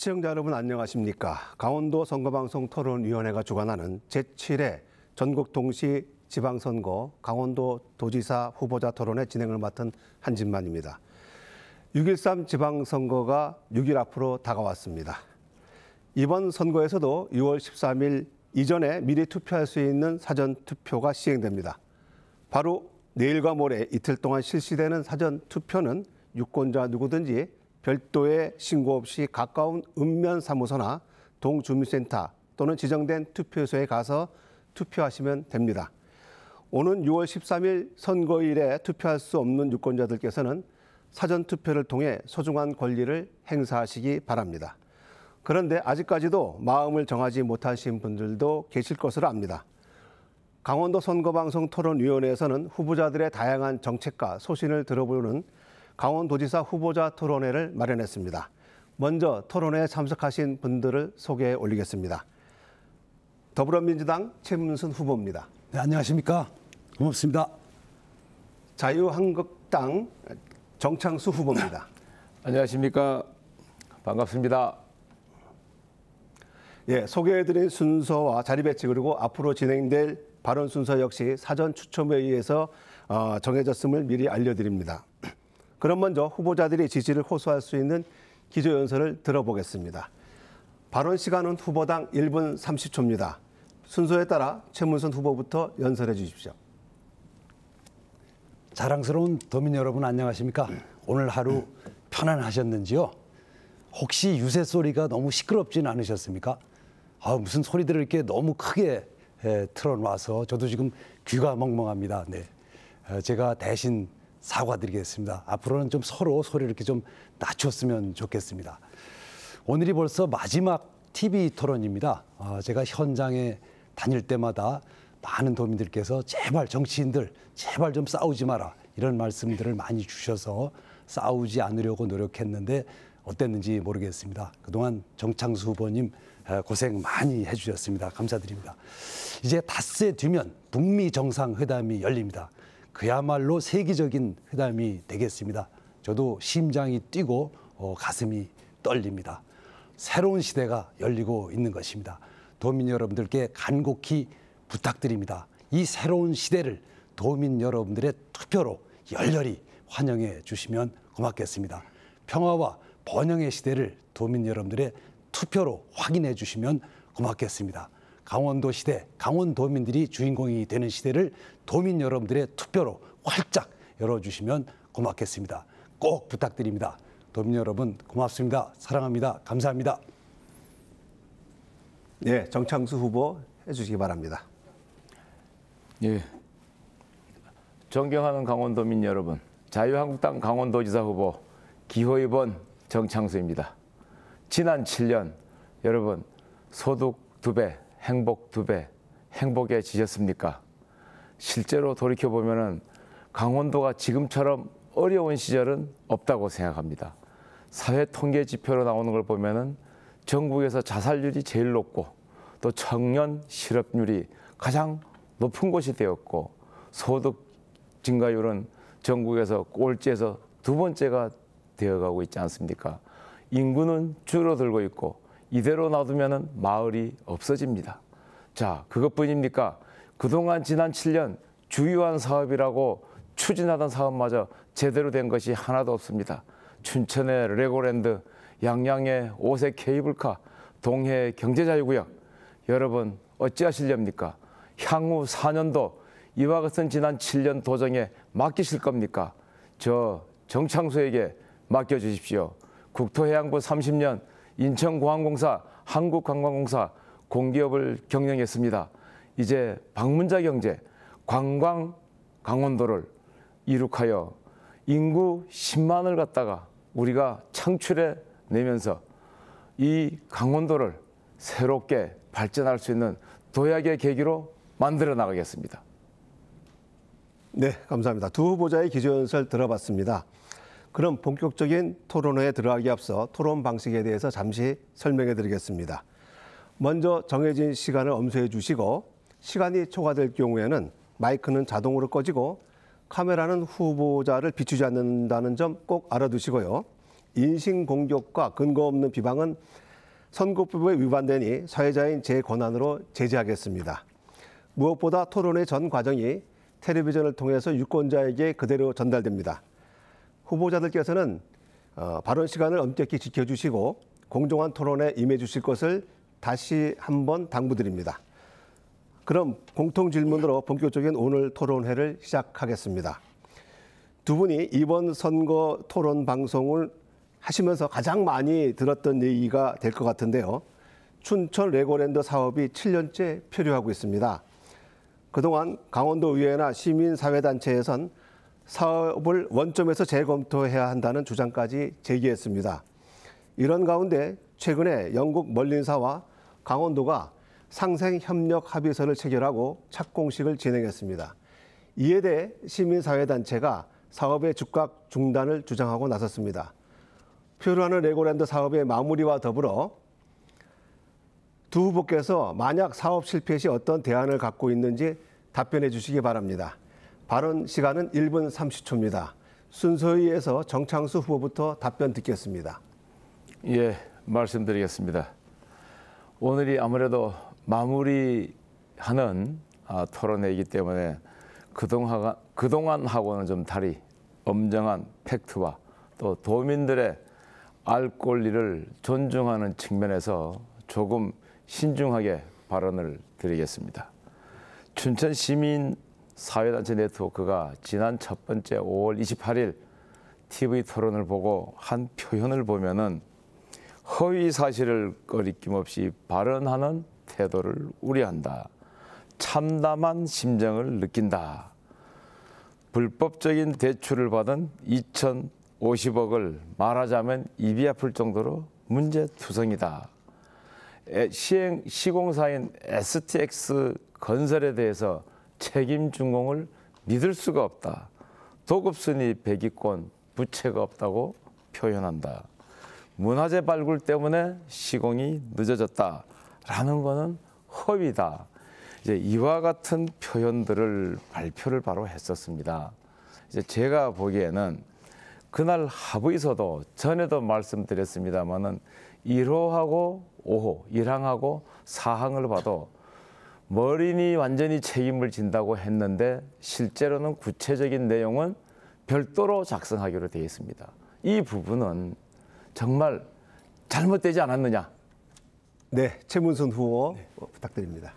시청자 여러분 안녕하십니까. 강원도 선거방송 토론위원회가 주관하는 제7회 전국 동시 지방선거 강원도 도지사 후보자 토론회 진행을 맡은 한진만입니다. 6.13 지방선거가 6일 앞으로 다가왔습니다. 이번 선거에서도 6월 13일 이전에 미리 투표할 수 있는 사전투표가 시행됩니다. 바로 내일과 모레 이틀 동안 실시되는 사전투표는 유권자 누구든지 별도의 신고 없이 가까운 읍면사무소나 동주민센터 또는 지정된 투표소에 가서 투표하시면 됩니다. 오는 6월 13일 선거일에 투표할 수 없는 유권자들께서는 사전투표를 통해 소중한 권리를 행사하시기 바랍니다. 그런데 아직까지도 마음을 정하지 못하신 분들도 계실 것으로 압니다. 강원도 선거방송 토론위원회에서는 후보자들의 다양한 정책과 소신을 들어보는 강원도지사 후보자 토론회를 마련했습니다. 먼저 토론회에 참석하신 분들을 소개해 올리겠습니다. 더불어민주당 최문순 후보입니다. 네, 안녕하십니까. 고맙습니다. 자유한국당 정창수 후보입니다. 안녕하십니까. 반갑습니다. 예, 소개해드린 순서와 자리 배치 그리고 앞으로 진행될 발언 순서 역시 사전 추첨에 의해서 정해졌음을 미리 알려드립니다. 그럼 먼저 후보자들이 지지를 호소할 수 있는 기조연설을 들어보겠습니다. 발언 시간은 후보당 1분 30초입니다. 순서에 따라 최문순 후보부터 연설해 주십시오. 자랑스러운 도민 여러분 안녕하십니까. 오늘 하루 편안하셨는지요? 혹시 유세 소리가 너무 시끄럽진 않으셨습니까? 무슨 소리들을 이렇게 너무 크게 틀어놔서 저도 지금 귀가 멍멍합니다. 네, 제가 대신 사과드리겠습니다. 앞으로는 좀 서로 소리를 이렇게 좀 낮췄으면 좋겠습니다. 오늘이 벌써 마지막 TV 토론입니다. 제가 현장에 다닐 때마다 많은 도민들께서 제발 정치인들 제발 좀 싸우지 마라 이런 말씀들을 많이 주셔서 싸우지 않으려고 노력했는데 어땠는지 모르겠습니다. 그동안 정창수 후보님 고생 많이 해주셨습니다. 감사드립니다. 이제 닷새 뒤면 북미 정상회담이 열립니다. 그야말로 세계적인 회담이 되겠습니다. 저도 심장이 뛰고 가슴이 떨립니다. 새로운 시대가 열리고 있는 것입니다. 도민 여러분들께 간곡히 부탁드립니다. 이 새로운 시대를 도민 여러분들의 투표로 열렬히 환영해 주시면 고맙겠습니다. 평화와 번영의 시대를 도민 여러분들의 투표로 확인해 주시면 고맙겠습니다. 강원도 시대, 강원도민들이 주인공이 되는 시대를 도민 여러분들의 투표로 활짝 열어주시면 고맙겠습니다. 꼭 부탁드립니다. 도민 여러분 고맙습니다. 사랑합니다. 감사합니다. 네, 정창수 후보 해주시기 바랍니다. 예, 존경하는 강원도민 여러분, 자유한국당 강원도지사 후보 기호 2번 정창수입니다. 지난 7년 여러분 소득 2배, 행복 2배, 행복에 지셨습니까? 실제로 돌이켜보면 강원도가 지금처럼 어려운 시절은 없다고 생각합니다. 사회 통계 지표로 나오는 걸 보면 전국에서 자살률이 제일 높고 또 청년 실업률이 가장 높은 곳이 되었고 소득 증가율은 전국에서 꼴찌에서 2번째가 되어가고 있지 않습니까? 인구는 줄어들고 있고 이대로 놔두면 마을이 없어집니다. 자, 그것뿐입니까? 그동안 지난 7년 주요한 사업이라고 추진하던 사업마저 제대로 된 것이 하나도 없습니다. 춘천의 레고랜드, 양양의 5색 케이블카, 동해의 경제자유구역. 여러분 어찌하시렵니까? 향후 4년도 이와 같은 지난 7년 도정에 맡기실 겁니까? 저 정창수에게 맡겨주십시오. 국토해양부 30년, 인천공항공사, 한국관광공사 공기업을 경영했습니다. 이제 방문자 경제, 관광 강원도를 이룩하여 인구 10만을 갖다가 우리가 창출해 내면서 이 강원도를 새롭게 발전할 수 있는 도약의 계기로 만들어 나가겠습니다. 네, 감사합니다. 두 후보자의 기조연설 들어봤습니다. 그럼 본격적인 토론회에 들어가기 앞서 토론 방식에 대해서 잠시 설명해 드리겠습니다. 먼저 정해진 시간을 엄수해 주시고 시간이 초과될 경우에는 마이크는 자동으로 꺼지고 카메라는 후보자를 비추지 않는다는 점 꼭 알아두시고요. 인신공격과 근거 없는 비방은 선거법에 위반되니 사회자인 제 권한으로 제지하겠습니다. 무엇보다 토론의 전 과정이 텔레비전을 통해서 유권자에게 그대로 전달됩니다. 후보자들께서는 발언 시간을 엄격히 지켜주시고 공정한 토론에 임해 주실 것을 다시 한번 당부드립니다. 그럼 공통 질문으로 본격적인 오늘 토론회를 시작하겠습니다. 두 분이 이번 선거 토론 방송을 하시면서 가장 많이 들었던 얘기가 될 것 같은데요. 춘천 레고랜드 사업이 7년째 표류하고 있습니다. 그동안 강원도의회나 시민사회단체에선 사업을 원점에서 재검토해야 한다는 주장까지 제기했습니다. 이런 가운데 최근에 영국 멀린사와 강원도가 상생협력 합의서를 체결하고 착공식을 진행했습니다. 이에 대해 시민사회단체가 사업의 즉각 중단을 주장하고 나섰습니다. 표류하는 레고랜드 사업의 마무리와 더불어 두 후보께서 만약 사업 실패 시 어떤 대안을 갖고 있는지 답변해 주시기 바랍니다. 발언 시간은 1분 30초입니다. 순서의에서 정창수 후보부터 답변 듣겠습니다. 예, 말씀드리겠습니다. 오늘이 아무래도 마무리하는 토론회이기 때문에 그동안하고는 좀 다리 엄정한 팩트와 또 도민들의 알 권리를 존중하는 측면에서 조금 신중하게 발언을 드리겠습니다. 춘천 시민사회단체 네트워크가 지난 첫 번째 5월 28일 TV 토론을 보고 한 표현을 보면은 허위 사실을 거리낌 없이 발언하는 태도를 우려한다. 참담한 심정을 느낀다. 불법적인 대출을 받은 2,050억을 말하자면 입이 아플 정도로 문제투성이다. 시공사인 STX 건설에 대해서 책임 준공을 믿을 수가 없다. 도급순위 배기권 부채가 없다고 표현한다. 문화재 발굴 때문에 시공이 늦어졌다라는 것은 허위다. 이제 이와 같은 표현들을 발표를 바로 했었습니다. 이제 제가 보기에는 그날 합의서도 전에도 말씀드렸습니다만은 1호하고 5호, 1항하고 4항을 봐도 머리니 완전히 책임을 진다고 했는데 실제로는 구체적인 내용은 별도로 작성하기로 되어 있습니다. 이 부분은 정말 잘못되지 않았느냐? 네, 최문순 후보 부탁드립니다.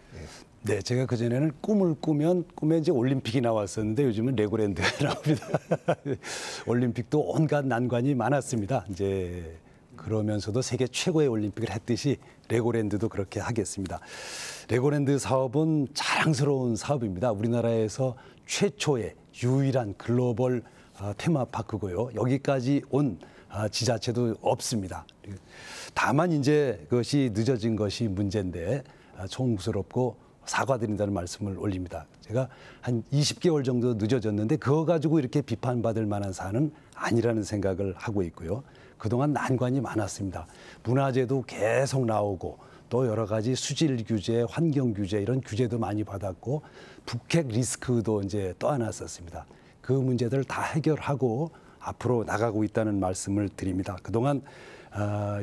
네, 제가 그전에는 꿈을 꾸면 꿈에 이제 올림픽이 나왔었는데 요즘은 레고랜드가 나옵니다. 올림픽도 온갖 난관이 많았습니다. 이제 그러면서도 세계 최고의 올림픽을 했듯이 레고랜드도 그렇게 하겠습니다. 레고랜드 사업은 자랑스러운 사업입니다. 우리나라에서 최초의 유일한 글로벌 테마파크고요. 여기까지 온 지자체도 없습니다. 다만 이제 그것이 늦어진 것이 문제인데 총무스럽고 사과드린다는 말씀을 올립니다. 제가 한 20개월 정도 늦어졌는데 그거 가지고 이렇게 비판받을 만한 사안은 아니라는 생각을 하고 있고요. 그동안 난관이 많았습니다. 문화재도 계속 나오고 또 여러 가지 수질 규제, 환경 규제 이런 규제도 많이 받았고 북핵 리스크도 이제 떠안았었습니다. 그 문제들을 다 해결하고 앞으로 나가고 있다는 말씀을 드립니다. 그동안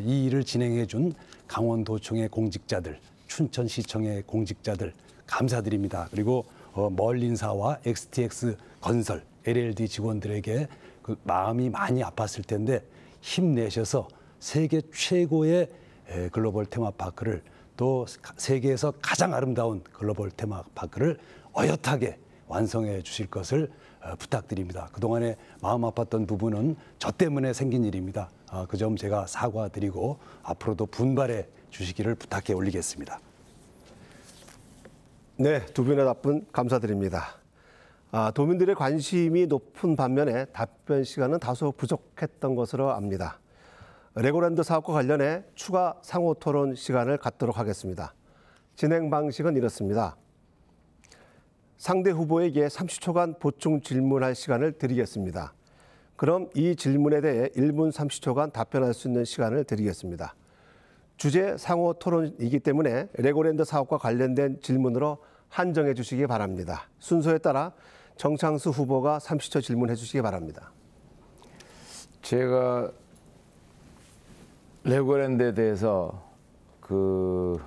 이 일을 진행해 준 강원도청의 공직자들, 춘천시청의 공직자들 감사드립니다. 그리고 멀린사와 XTX 건설, LLD 직원들에게 그 마음이 많이 아팠을 텐데 힘내셔서 세계 최고의 글로벌 테마파크를 또 세계에서 가장 아름다운 글로벌 테마파크를 어엿하게 완성해 주실 것을 부탁드립니다. 그동안에 마음 아팠던 부분은 저 때문에 생긴 일입니다. 그 점 제가 사과드리고 앞으로도 분발해 주시기를 부탁해 올리겠습니다. 네, 두 분의 답변 감사드립니다. 도민들의 관심이 높은 반면에 답변 시간은 다소 부족했던 것으로 압니다. 레고랜드 사업과 관련해 추가 상호 토론 시간을 갖도록 하겠습니다. 진행 방식은 이렇습니다. 상대 후보에게 30초간 보충 질문할 시간을 드리겠습니다. 그럼 이 질문에 대해 1분 30초간 답변할 수 있는 시간을 드리겠습니다. 주제 상호 토론이기 때문에 레고랜드 사업과 관련된 질문으로 한정해 주시기 바랍니다. 순서에 따라 정창수 후보가 30초 질문해 주시기 바랍니다. 제가 레고랜드에 대해서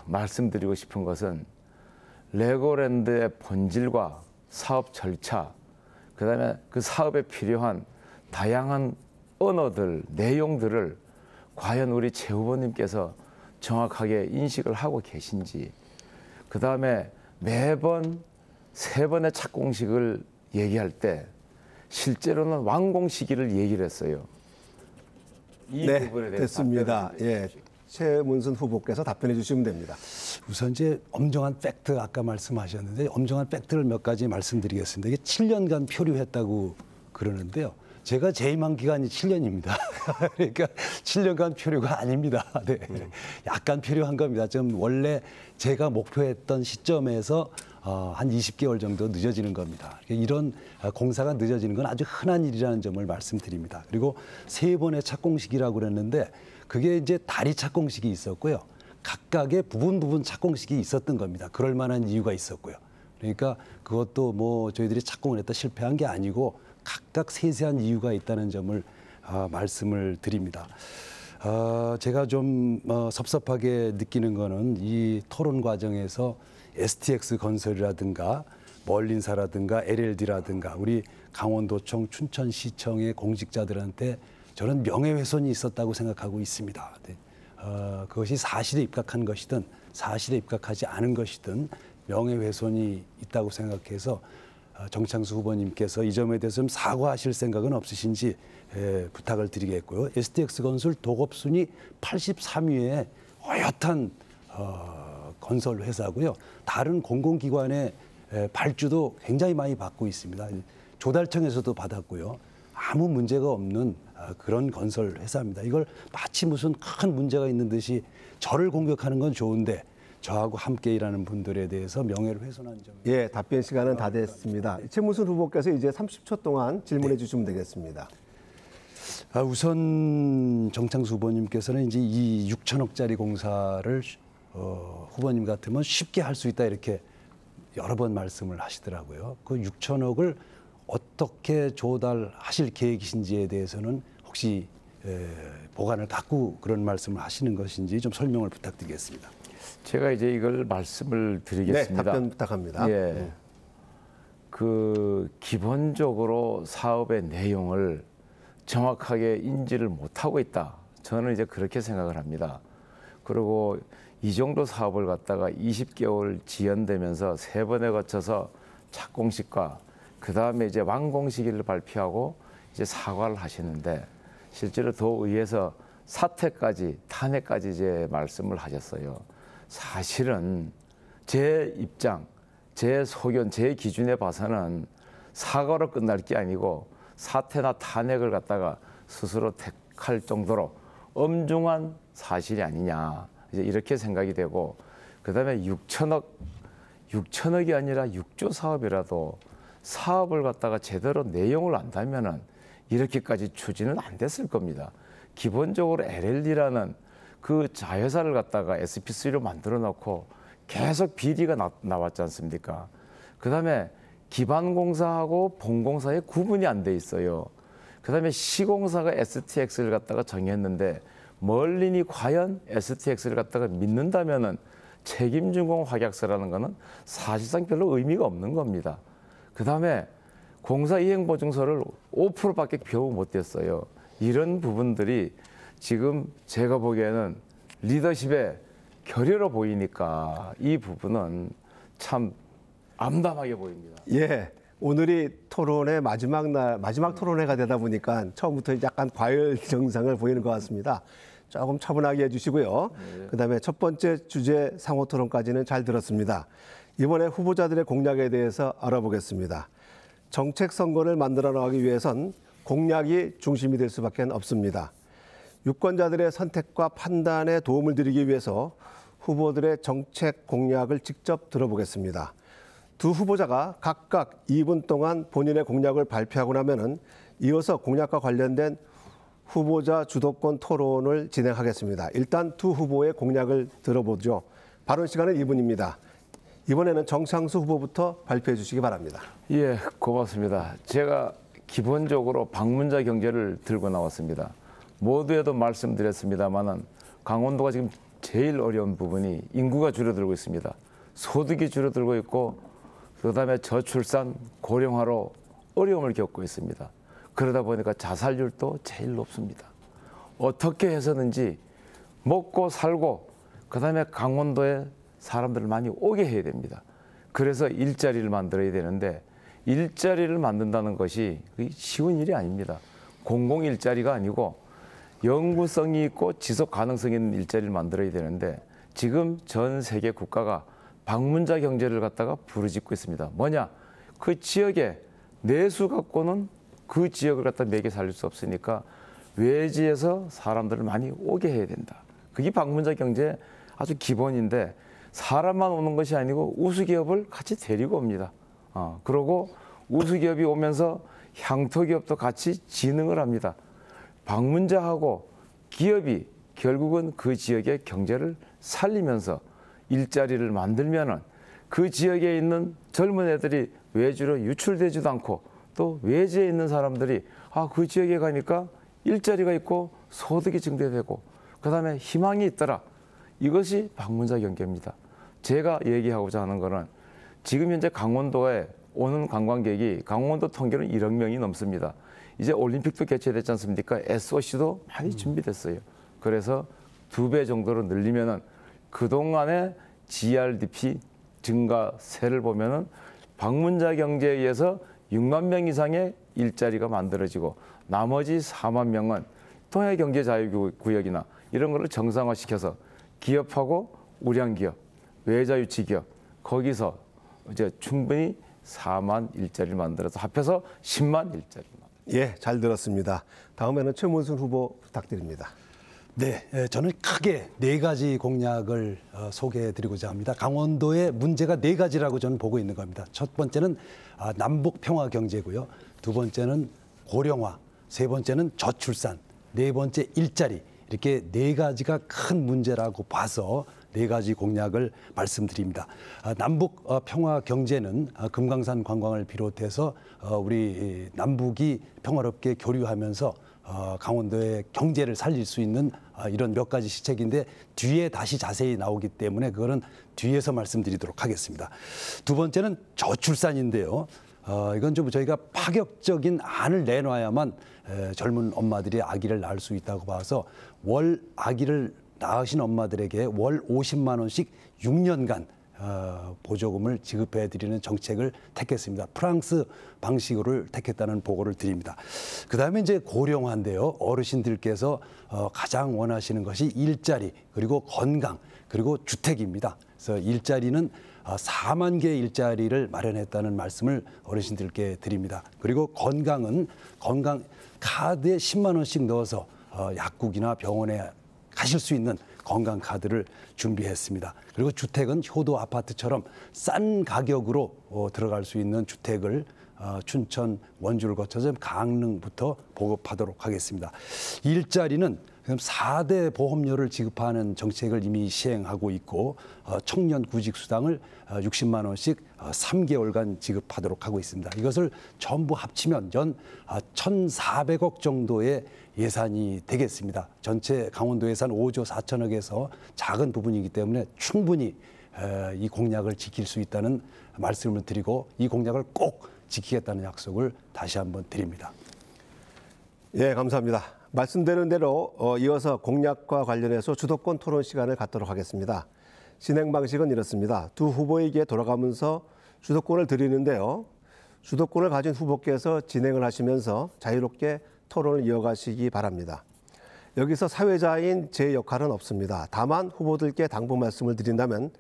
말씀드리고 싶은 것은 레고랜드의 본질과 사업 절차, 그다음에 그 사업에 필요한 다양한 언어들, 내용들을 과연 우리 최 후보님께서 정확하게 인식을 하고 계신지, 그다음에 매번 3번의 착공식을 얘기할 때 실제로는 완공 시기를 얘기를 했어요. 이 네, 부분에 대해서 됐습니다. 예, 최문순 후보께서 답변해 주시면 됩니다. 우선 이제 엄정한 팩트 아까 말씀하셨는데 엄정한 팩트를 몇 가지 말씀드리겠습니다. 이게 7년간 표류했다고 그러는데요. 제가 재임한 기간이 7년입니다. 그러니까 7년간 표류가 아닙니다. 네. 약간 표류한 겁니다. 좀 원래 제가 목표했던 시점에서 한 20개월 정도 늦어지는 겁니다. 이런 공사가 늦어지는 건 아주 흔한 일이라는 점을 말씀드립니다. 그리고 3번의 착공식이라고 그랬는데 그게 이제 다리 착공식이 있었고요. 각각의 부분 착공식이 있었던 겁니다. 그럴 만한 이유가 있었고요. 그러니까 그것도 뭐 저희들이 착공을 했다 실패한 게 아니고 각각 세세한 이유가 있다는 점을 말씀을 드립니다. 제가 좀 섭섭하게 느끼는 거는 이 토론 과정에서 STX 건설이라든가 멀린사라든가 LLD라든가 우리 강원도청, 춘천시청의 공직자들한테 저는 명예훼손이 있었다고 생각하고 있습니다. 네. 그것이 사실에 입각한 것이든 사실에 입각하지 않은 것이든 명예훼손이 있다고 생각해서 정창수 후보님께서 이 점에 대해서 좀 사과하실 생각은 없으신지 부탁을 드리겠고요. STX 건설 도급순위 83위에 어엿한 건설 회사고요. 다른 공공기관의 발주도 굉장히 많이 받고 있습니다. 조달청에서도 받았고요. 아무 문제가 없는 그런 건설 회사입니다. 이걸 마치 무슨 큰 문제가 있는 듯이 저를 공격하는 건 좋은데 저하고 함께 일하는 분들에 대해서 명예를 훼손한 점. 예, 답변 시간은 다 됐습니다. 최문순 후보께서 이제 30초 동안 질문해 주시면 되겠습니다. 우선 정창수 후보님께서는 이제 이 6천억짜리 공사를 후보님 같으면 쉽게 할 수 있다 이렇게 여러 번 말씀을 하시더라고요. 그 6천억을 어떻게 조달하실 계획이신지에 대해서는 혹시 보관을 갖고 그런 말씀을 하시는 것인지 좀 설명을 부탁드리겠습니다. 제가 이제 이걸 말씀을 드리겠습니다. 네, 답변 부탁합니다. 예. 기본적으로 사업의 내용을 정확하게 인지를 못하고 있다. 저는 이제 그렇게 생각을 합니다. 그리고 이 정도 사업을 갖다가 20개월 지연되면서 3번에 거쳐서 착공식과 그 다음에 이제 완공 시기를 발표하고 이제 사과를 하시는데 실제로 도의회에서 사퇴까지 탄핵까지 이제 말씀을 하셨어요. 사실은 제 입장, 제 소견, 제 기준에 봐서는 사과로 끝날 게 아니고 사퇴나 탄핵을 갖다가 스스로 택할 정도로 엄중한 사실이 아니냐 이제 이렇게 생각이 되고 그다음에 6천억이 아니라 6조 사업이라도 사업을 갖다가 제대로 내용을 안다면은 이렇게까지 추진은 안 됐을 겁니다. 기본적으로 LLD라는 그 자회사를 갖다가 SPC로 만들어 놓고 계속 비리가 나왔지 않습니까? 그다음에 기반공사하고 본공사의 구분이 안 돼 있어요. 그다음에 시공사가 STX를 갖다가 정했는데 멀린이 과연 STX를 갖다가 믿는다면은 책임준공 확약서라는 거는 사실상 별로 의미가 없는 겁니다. 그다음에 공사 이행보증서를 5%밖에 겨우 못 냈어요. 이런 부분들이 지금 제가 보기에는 리더십의 결여로 보이니까 이 부분은 참 암담하게 보입니다. 예, 오늘이 토론의 마지막 토론회가 되다 보니까 처음부터 약간 과열 증상을 보이는 것 같습니다. 조금 차분하게 해주시고요. 그다음에 첫 번째 주제 상호 토론까지는 잘 들었습니다. 이번에 후보자들의 공약에 대해서 알아보겠습니다. 정책 선거를 만들어 나가기 위해선 공약이 중심이 될 수밖에 없습니다. 유권자들의 선택과 판단에 도움을 드리기 위해서 후보들의 정책 공약을 직접 들어보겠습니다. 두 후보자가 각각 2분 동안 본인의 공약을 발표하고 나면은 이어서 공약과 관련된 후보자 주도권 토론을 진행하겠습니다. 일단 두 후보의 공약을 들어보죠. 발언 시간은 2분입니다. 이번에는 정창수 후보부터 발표해 주시기 바랍니다. 예, 고맙습니다. 제가 기본적으로 방문자 경제를 들고 나왔습니다. 모두에도 말씀드렸습니다만은 강원도가 지금 제일 어려운 부분이 인구가 줄어들고 있습니다. 소득이 줄어들고 있고 그다음에 저출산, 고령화로 어려움을 겪고 있습니다. 그러다 보니까 자살률도 제일 높습니다. 어떻게 해서든지 먹고 살고 그다음에 강원도에 사람들을 많이 오게 해야 됩니다. 그래서 일자리를 만들어야 되는데 일자리를 만든다는 것이 쉬운 일이 아닙니다. 공공 일자리가 아니고 영구성이 있고 지속 가능성 있는 일자리를 만들어야 되는데 지금 전 세계 국가가 방문자 경제를 갖다가 부르짖고 있습니다. 뭐냐? 그 지역에 내수 갖고는 그 지역을 갖다 매개 살릴 수 없으니까 외지에서 사람들을 많이 오게 해야 된다. 그게 방문자 경제 아주 기본인데 사람만 오는 것이 아니고 우수기업을 같이 데리고 옵니다. 그러고 우수기업이 오면서 향토기업도 같이 진흥을 합니다. 방문자하고 기업이 결국은 그 지역의 경제를 살리면서 일자리를 만들면은 그 지역에 있는 젊은 애들이 외주로 유출되지도 않고 또 외지에 있는 사람들이 그 지역에 가니까 일자리가 있고 소득이 증대되고 그다음에 희망이 있더라. 이것이 방문자 경제입니다. 제가 얘기하고자 하는 거는 지금 현재 강원도에 오는 관광객이 강원도 통계는 1억 명이 넘습니다. 이제 올림픽도 개최됐지 않습니까? SOC도 많이 준비됐어요. 그래서 2배 정도로 늘리면은 그동안의 GRDP 증가세를 보면은 방문자 경제에 의해서 6만 명 이상의 일자리가 만들어지고 나머지 4만 명은 통해경제자유구역이나 이런 거를 정상화시켜서 기업하고 우량기업, 외자유치기업 거기서 이제 충분히 4만 일자리를 만들어서 합해서 10만 일자리를 만들어요. 예, 잘 들었습니다. 다음에는 최문순 후보 부탁드립니다. 네, 저는 크게 4가지 공약을 소개해드리고자 합니다. 강원도의 문제가 4가지라고 저는 보고 있는 겁니다. 첫 번째는 남북 평화 경제고요. 두 번째는 고령화, 세 번째는 저출산, 네 번째 일자리. 이렇게 4가지가 큰 문제라고 봐서 4가지 공약을 말씀드립니다. 남북 평화 경제는 금강산 관광을 비롯해서 우리 남북이 평화롭게 교류하면서 강원도의 경제를 살릴 수 있는 이런 몇 가지 시책인데 뒤에 다시 자세히 나오기 때문에 그거는 뒤에서 말씀드리도록 하겠습니다. 두 번째는 저출산인데요. 이건 좀 저희가 파격적인 안을 내놔야만 젊은 엄마들이 아기를 낳을 수 있다고 봐서 월 아기를 낳으신 엄마들에게 월 50만 원씩 6년간 보조금을 지급해드리는 정책을 택했습니다. 프랑스 방식으로 택했다는 보고를 드립니다. 그다음에 이제 고령화인데요. 어르신들께서 가장 원하시는 것이 일자리 그리고 건강 그리고 주택입니다. 그래서 일자리는 4만 개의 일자리를 마련했다는 말씀을 어르신들께 드립니다. 그리고 건강은 건강 카드에 10만 원씩 넣어서 약국이나 병원에 가실 수 있는 건강 카드를 준비했습니다. 그리고 주택은 효도 아파트처럼 싼 가격으로 들어갈 수 있는 주택을 춘천, 원주를 거쳐서 강릉부터 보급하도록 하겠습니다. 일자리는 지금 4대 보험료를 지급하는 정책을 이미 시행하고 있고 청년 구직 수당을 60만 원씩 3개월간 지급하도록 하고 있습니다. 이것을 전부 합치면 연 1,400억 정도의 예산이 되겠습니다. 전체 강원도 예산 5조 4천억에서 작은 부분이기 때문에 충분히 이 공약을 지킬 수 있다는 말씀을 드리고 이 공약을 꼭 지키겠다는 약속을 다시 한번 드립니다. 예, 감사합니다. 말씀드린 대로 이어서 공약과 관련해서 주도권 토론 시간을 갖도록 하겠습니다. 진행 방식은 이렇습니다. 두 후보에게 돌아가면서 주도권을 드리는데요. 주도권을 가진 후보께서 진행을 하시면서 자유롭게 토론을 이어가시기 바랍니다. 여기서 사회자인 제 역할은 없습니다. 다만 후보들께 당부 말씀을 드린다면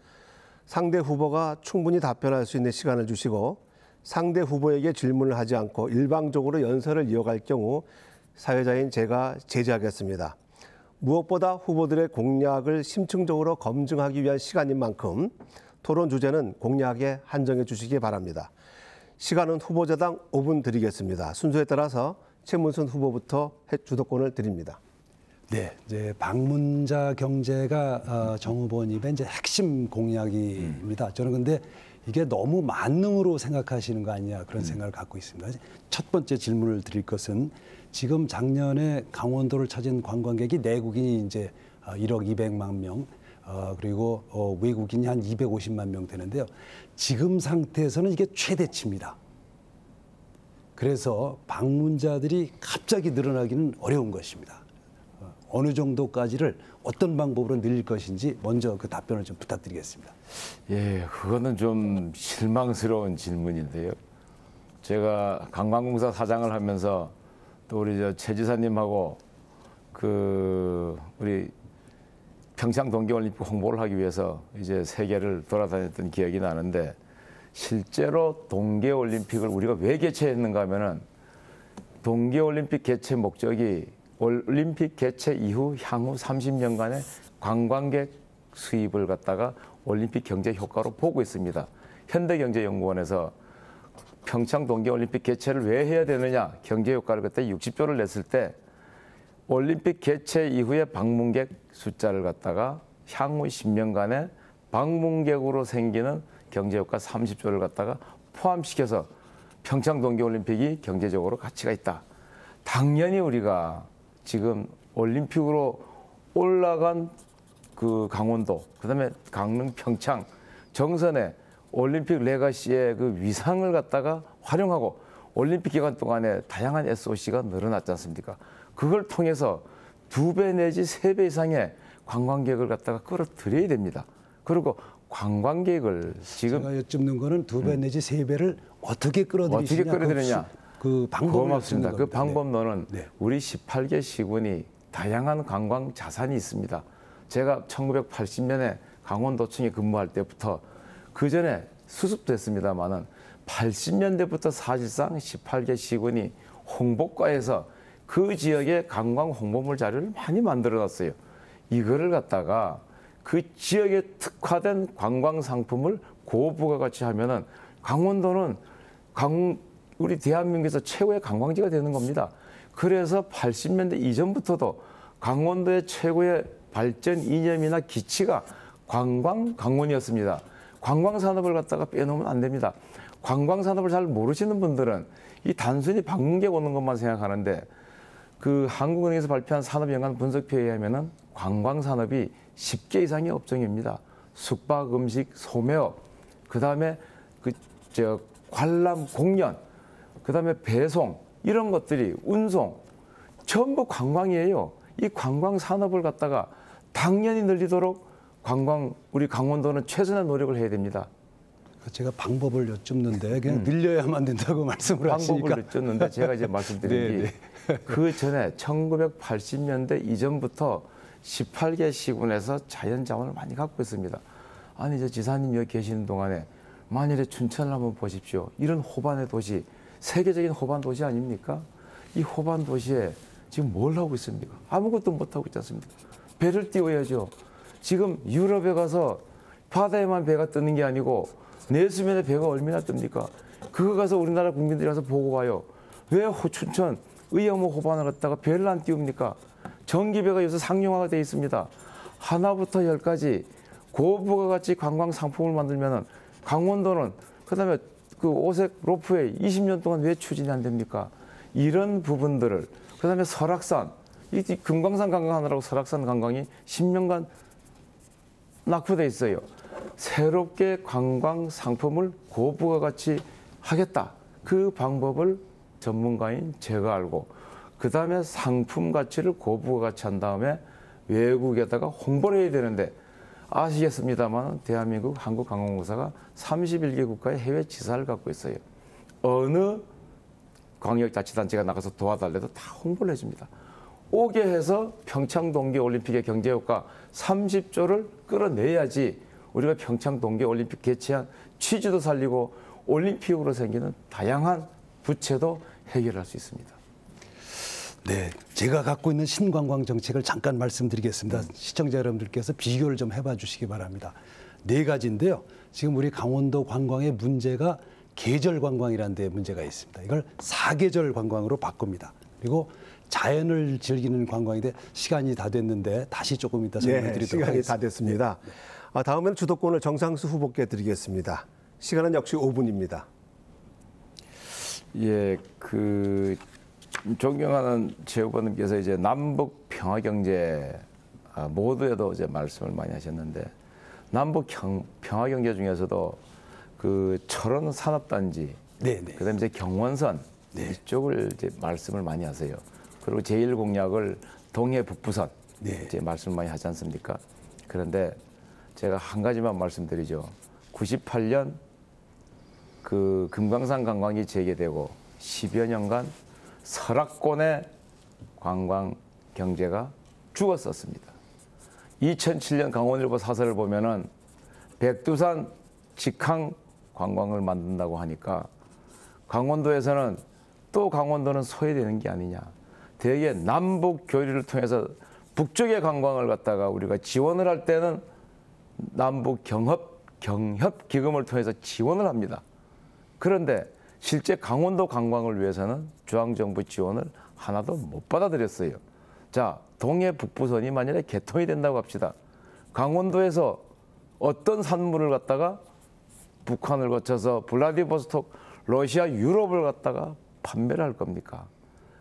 상대 후보가 충분히 답변할 수 있는 시간을 주시고 상대 후보에게 질문을 하지 않고 일방적으로 연설을 이어갈 경우 사회자인 제가 제지하겠습니다. 무엇보다 후보들의 공약을 심층적으로 검증하기 위한 시간인 만큼 토론 주제는 공약에 한정해 주시기 바랍니다. 시간은 후보자당 5분 드리겠습니다. 순서에 따라서 최문순 후보부터 주도권을 드립니다. 네, 이제 방문자 경제가 정 후보님의 이제 핵심 공약입니다. 저는 근데 이게 너무 만능으로 생각하시는 거 아니냐 그런 생각을 갖고 있습니다. 첫 번째 질문을 드릴 것은 지금 작년에 강원도를 찾은 관광객이 내국인이 이제 1억 200만 명, 그리고 외국인이 한 250만 명 되는데요. 지금 상태에서는 이게 최대치입니다. 그래서 방문자들이 갑자기 늘어나기는 어려운 것입니다. 어느 정도까지를 어떤 방법으로 늘릴 것인지 먼저 그 답변을 좀 부탁드리겠습니다. 예, 그거는 좀 실망스러운 질문인데요. 제가 관광공사 사장을 하면서 또 우리 최 지사님하고 우리 평창 동계올림픽 홍보를 하기 위해서 이제 세계를 돌아다녔던 기억이 나는데, 실제로 동계올림픽을 우리가 왜 개최했는가 하면은 동계올림픽 개최 목적이 올림픽 개최 이후 향후 30년간의 관광객 수입을 갖다가 올림픽 경제 효과로 보고 있습니다. 현대경제연구원에서 평창 동계올림픽 개최를 왜 해야 되느냐, 경제 효과를 그때 60조를 냈을 때 올림픽 개최 이후에 방문객 숫자를 갖다가 향후 10년간의 방문객으로 생기는 경제 효과 30조를 갖다가 포함시켜서 평창 동계올림픽이 경제적으로 가치가 있다. 당연히 우리가 지금 올림픽으로 올라간 그 강원도, 그다음에 강릉, 평창, 정선에 올림픽 레가시의 그 위상을 갖다가 활용하고 올림픽 기간 동안에 다양한 SOC가 늘어났지 않습니까? 그걸 통해서 2배 내지 3배 이상의 관광객을 갖다가 끌어들여야 됩니다. 그리고 관광객을 지금 제가 여쭙는 거는 2배 내지 3배를 어떻게 끌어들이시냐. 어떻게 끌어들이느냐. 그 방법을 고맙습니다. 그 방법론은 네. 우리 18개 시군이 다양한 관광 자산이 있습니다. 제가 1980년에 강원도청에 근무할 때부터 그 전에 수습됐습니다만은 80년대부터 사실상 18개 시군이 홍보과에서 그 지역의 관광 홍보물 자료를 많이 만들어놨어요. 이거를 갖다가 그 지역에 특화된 관광 상품을 고부가가치 하면은 강원도는 우리 대한민국에서 최고의 관광지가 되는 겁니다. 그래서 80년대 이전부터도 강원도의 최고의 발전 이념이나 기치가 강원이었습니다. 관광 산업을 갖다가 빼놓으면 안 됩니다. 관광 산업을 잘 모르시는 분들은 이 단순히 방문객 오는 것만 생각하는데, 그 한국은행에서 발표한 산업연관 분석표에 의하면은 관광 산업이 10개 이상의 업종입니다. 숙박, 음식, 소매업, 그다음에 관람, 공연, 그다음에 배송, 이런 것들이 운송 전부 관광이에요. 이 관광 산업을 갖다가 당연히 늘리도록 우리 강원도는 최선의 노력을 해야 됩니다. 제가 방법을 여쭙는데 그냥 늘려야만 된다고 말씀을 하시니까. 방법을 여쭙는데 제가 이제 말씀드린 게 그 전에 1980년대 이전부터 18개 시군에서 자연자원을 많이 갖고 있습니다. 아니, 저 지사님 여기 계시는 동안에 만일에 춘천을 한번 보십시오. 이런 호반의 도시, 세계적인 호반 도시 아닙니까? 이 호반 도시에 지금 뭘 하고 있습니까? 아무것도 못 하고 있지 않습니까? 배를 띄워야죠. 지금 유럽에 가서 바다에만 배가 뜨는 게 아니고 내수면에 배가 얼마나 뜹니까? 그거 가서 우리나라 국민들이 가서 보고 와요. 왜 춘천 의암호 호반을 갖다가 배를 안 띄웁니까? 전기배가 요새 상용화가 되어 있습니다. 하나부터 10까지 고부가 가치 관광 상품을 만들면은 강원도는, 그다음에 그 오색 로프웨이 20년 동안 왜 추진이 안 됩니까? 이런 부분들을, 그다음에 설악산, 이 금강산 관광하느라고 설악산 관광이 10년간 낙후돼 있어요. 새롭게 관광 상품을 고부가가치 하겠다. 그 방법을 전문가인 제가 알고, 그다음에 상품 가치를 고부가가치 한 다음에 외국에다가 홍보를 해야 되는데, 아시겠습니다만 대한민국 한국관광공사가 31개 국가의 해외 지사를 갖고 있어요. 어느 광역자치단체가 나가서 도와달래도 다 홍보를 해줍니다. 오게 해서 평창 동계올림픽의 경제효과 30조를 끌어내야지 우리가 평창 동계올림픽 개최한 취지도 살리고 올림픽으로 생기는 다양한 부채도 해결할 수 있습니다. 네, 제가 갖고 있는 신관광 정책을 잠깐 말씀드리겠습니다. 시청자 여러분들께서 비교를 좀 해봐 주시기 바랍니다. 4가지인데요. 지금 우리 강원도 관광의 문제가 계절 관광이라는 데 문제가 있습니다. 이걸 4계절 관광으로 바꿉니다. 그리고 자연을 즐기는 관광인데 시간이 다 됐는데 다시 조금 이따 설명해 드리도록 시간이 하겠습니다. 다 됐습니다. 다음에는 주도권을 정상수 후보께 드리겠습니다. 시간은 역시 5분입니다. 예, 존경하는 제 후보님께서 이제 남북 평화 경제 모두에도 이제 말씀을 많이 하셨는데 남북 평화 경제 중에서도 그 철원 산업단지, 네네. 그다음에 이제 경원선 이쪽을 이제 말씀을 많이 하세요. 그리고 제1 공약을 동해 북부선 이제 말씀을 많이 하지 않습니까? 그런데 제가 한 가지만 말씀드리죠. 98년 그 금강산 관광이 재개되고 10여 년간 설악권의 관광 경제가 죽었었습니다. 2007년 강원일보 사설을 보면은 백두산 직항 관광을 만든다고 하니까 강원도에서는 또 강원도는 소외되는 게 아니냐. 대개 남북 교류를 통해서 북쪽의 관광을 갖다가 우리가 지원을 할 때는 남북 경협 기금을 통해서 지원을 합니다. 그런데 실제 강원도 관광을 위해서는 중앙정부 지원을 하나도 못 받아들였어요. 자, 동해 북부선이 만약에 개통이 된다고 합시다. 강원도에서 어떤 산물을 갖다가 북한을 거쳐서 블라디보스톡, 러시아, 유럽을 갖다가 판매를 할 겁니까?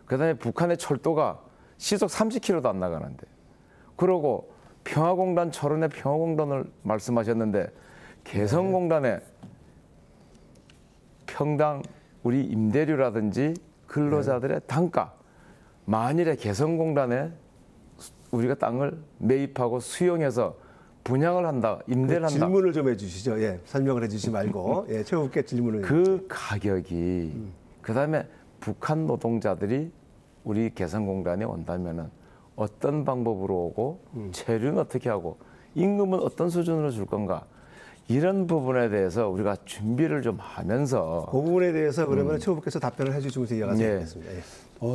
그다음에 북한의 철도가 시속 30km도 안 나가는데, 그러고 평화공단, 철원의 평화공단을 말씀하셨는데 개성공단에 평당 우리 임대료라든지 근로자들의 단가, 만일에 개성공단에 우리가 땅을 매입하고 수용해서 분양을 한다, 임대를 한다. 질문을 좀 해주시죠. 예, 설명을 해주시지 말고 예, 최후께 질문을. 그 가격이 그다음에 북한 노동자들이 우리 개성공단에 온다면은 어떤 방법으로 오고 체류는 어떻게 하고 임금은 어떤 수준으로 줄 건가, 이런 부분에 대해서 우리가 준비를 좀 하면서 그 부분에 대해서 그러면 최후께서 답변을 해주시면서 이해가 되겠습니다. 예.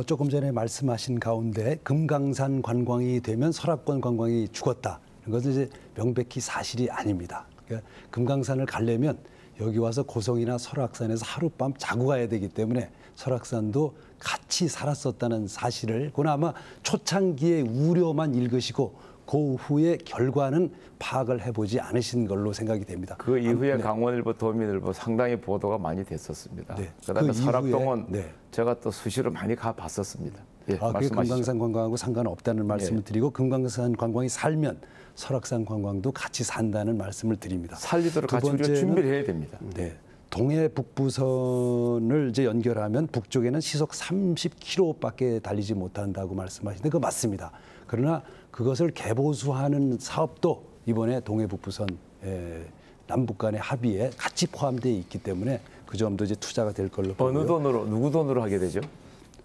조금 전에 말씀하신 가운데 금강산 관광이 되면 설악권 관광이 죽었다. 이것은 이제 명백히 사실이 아닙니다. 그러니까 금강산을 가려면 여기 와서 고성이나 설악산에서 하룻밤 자고 가야 되기 때문에 설악산도 같이 살았었다는 사실을, 그건 아마 초창기의 우려만 읽으시고 그 후의 결과는 파악을 해보지 않으신 걸로 생각이 됩니다. 그 이후에 강원일보, 도민일보 상당히 보도가 많이 됐었습니다. 네. 그다음에 그 설악동은 이후에, 제가 또 수시로 많이 가봤었습니다. 예, 그게 말씀하시죠. 금강산 관광하고 상관없다는 말씀을 드리고, 금강산 관광이 살면 설악산 관광도 같이 산다는 말씀을 드립니다. 살리도록 두 같이 우리가 번째는, 준비를 해야 됩니다. 네, 동해 북부선을 이제 연결하면 북쪽에는 시속 30km밖에 달리지 못한다고 말씀하시는데 그거 맞습니다. 그러나 그것을 개보수하는 사업도 이번에 동해 북부선 남북 간의 합의에 같이 포함되어 있기 때문에 그 점도 이제 투자가 될 걸로 보고요. 어느 돈으로, 누구 돈으로 하게 되죠?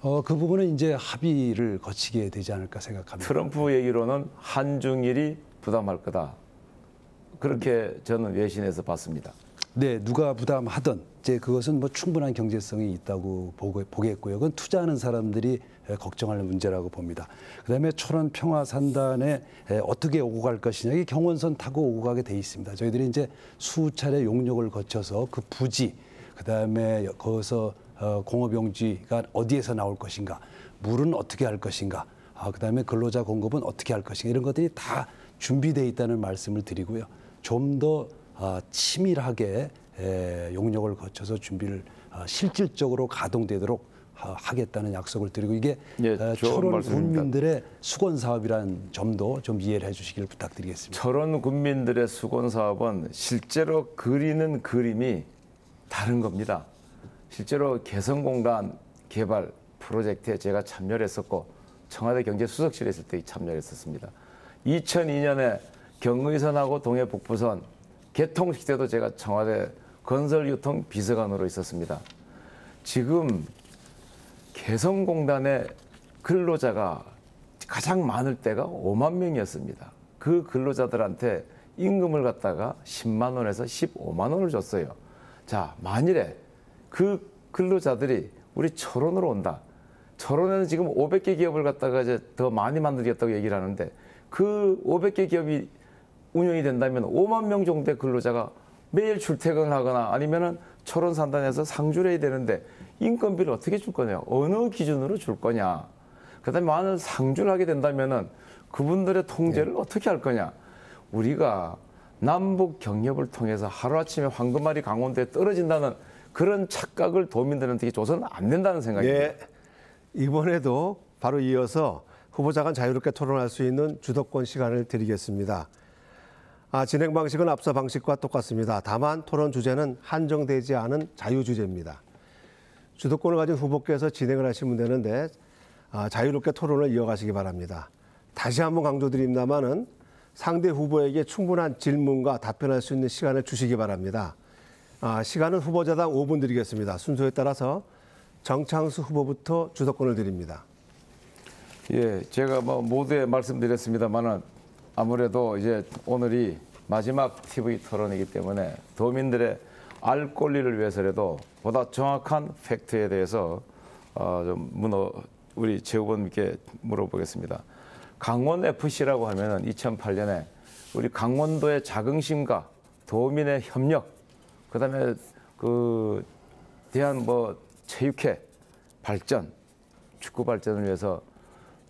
그 부분은 이제 합의를 거치게 되지 않을까 생각합니다. 트럼프 얘기로는 한중일이 부담할 거다. 그렇게 저는 외신에서 봤습니다. 네, 누가 부담하든 이제 그것은 뭐 충분한 경제성이 있다고 보겠고요. 그건 투자하는 사람들이 걱정할 문제라고 봅니다. 그다음에 철원 평화산단에 어떻게 오고 갈 것이냐, 이 경원선 타고 오고 가게 돼 있습니다. 저희들이 이제 수차례 용역을 거쳐서 그 부지, 그다음에 거기서 공업용지가 어디에서 나올 것인가, 물은 어떻게 할 것인가, 그다음에 근로자 공급은 어떻게 할 것인가, 이런 것들이 다 준비되어 있다는 말씀을 드리고요. 좀 더 치밀하게 용역을 거쳐서 준비를 실질적으로 가동되도록 하겠다는 약속을 드리고, 이게 철원 군민들의 수건 사업이라는 점도 좀 이해를 해주시길 부탁드리겠습니다. 철원 군민들의 수건 사업은 실제로 그리는 그림이 다른 겁니다. 실제로 개성공단 개발 프로젝트에 제가 참여를 했었고 청와대 경제수석실에 있을 때 참여를 했었습니다. 2002년에 경의선하고 동해 북부선 개통식 때도 제가 청와대 건설유통 비서관으로 있었습니다. 지금 개성공단의 근로자가 가장 많을 때가 5만 명이었습니다. 그 근로자들한테 임금을 갖다가 10만 원에서 15만 원을 줬어요. 자, 만일에 그 근로자들이 우리 철원으로 온다. 철원에는 지금 500개 기업을 갖다가 이제 더 많이 만들겠다고 얘기를 하는데, 그 500개 기업이 운영이 된다면 5만 명 정도의 근로자가 매일 출퇴근을 하거나 아니면은 철원 산단에서 상주를 해야 되는데 인건비를 어떻게 줄 거냐, 어느 기준으로 줄 거냐, 그다음에 만일 상주를 하게 된다면은 그분들의 통제를 어떻게 할 거냐. 우리가 남북 경협을 통해서 하루아침에 황금알이 강원도에 떨어진다는 그런 착각을 도민들한테 줘서는 안 된다는 생각입니다. 예, 이번에도 바로 이어서 후보자 간 자유롭게 토론할 수 있는 주도권 시간을 드리겠습니다. 진행 방식은 앞서 방식과 똑같습니다. 다만 토론 주제는 한정되지 않은 자유 주제입니다. 주도권을 가진 후보께서 진행을 하시면 되는데 자유롭게 토론을 이어가시기 바랍니다. 다시 한번 강조드립니다마는 상대 후보에게 충분한 질문과 답변할 수 있는 시간을 주시기 바랍니다. 시간은 후보자당 5분 드리겠습니다. 순서에 따라서 정창수 후보부터 주도권을 드립니다. 예, 제가 뭐 모두에 말씀드렸습니다만은 아무래도 이제 오늘이 마지막 TV 토론이기 때문에 도민들의 알 권리를 위해서라도 보다 정확한 팩트에 대해서 우리 제 후보님께 물어보겠습니다. 강원 FC라고 하면은 2008년에 우리 강원도의 자긍심과 도민의 협력, 그다음에 그 대한 체육회 발전, 축구 발전을 위해서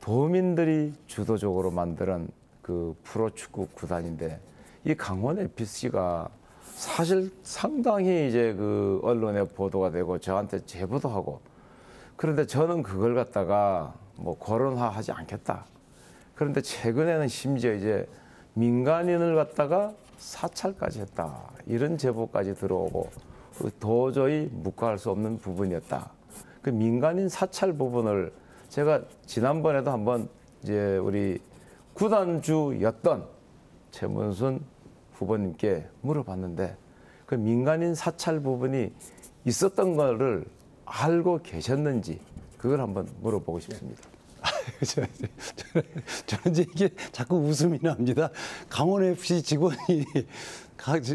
도민들이 주도적으로 만드는 그 프로축구 구단인데 이 강원 FC가 사실 상당히 이제 그 언론에 보도가 되고 저한테 제보도 하고 그런데 저는 그걸 갖다가 거론화하지 않겠다. 그런데 최근에는 심지어 이제 민간인을 갖다가 사찰까지 했다. 이런 제보까지 들어오고 도저히 묵과할 수 없는 부분이었다. 그 민간인 사찰 부분을 제가 지난번에도 한번 이제 우리 구단주였던 최문순 후보님께 물어봤는데 그 민간인 사찰 부분이 있었던 거를 알고 계셨는지 그걸 한번 물어보고 싶습니다. 저는 이제 이게 자꾸 웃음이 납니다. 강원 FC 직원이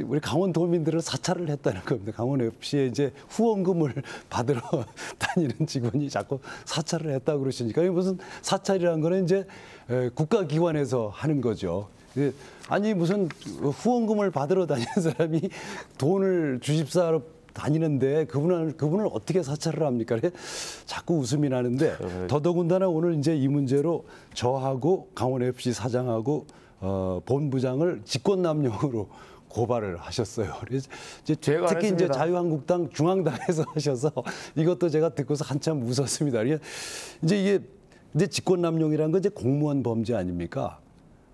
우리 강원도민들을 사찰을 했다는 겁니다. 강원 FC에 이제 후원금을 받으러 다니는 직원이 자꾸 사찰을 했다 그러시니까 무슨 사찰이라는 거는 이제 국가기관에서 하는 거죠. 아니 무슨 후원금을 받으러 다니는 사람이 돈을 주집사로 다니는데 그분을 어떻게 사찰을 합니까? 자꾸 웃음이 나는데 더더군다나 오늘 이제 이 문제로 저하고 강원 FC 사장하고 본부장을 직권남용으로 고발을 하셨어요. 그래서 특히 이제 자유한국당 중앙당에서 하셔서 이것도 제가 듣고서 한참 웃었습니다. 이제 이게 직권남용이라는 건 이제 공무원 범죄 아닙니까?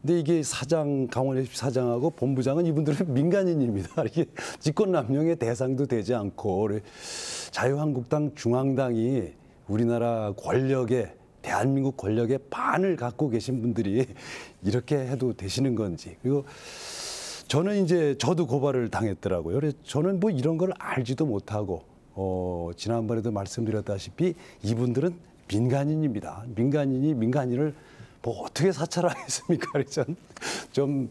근데 이게 강원 FC 사장하고 본부장은 이분들은 민간인입니다. 이게 직권남용의 대상도 되지 않고 자유한국당 중앙당이 우리나라 권력의 대한민국 권력의 반을 갖고 계신 분들이 이렇게 해도 되시는 건지. 그리고 저는 이제 저도 고발을 당했더라고요. 그래서 저는 이런 걸 알지도 못하고 지난번에도 말씀드렸다시피 이분들은 민간인입니다. 민간인을 어떻게 사찰하겠습니까? 그래서 좀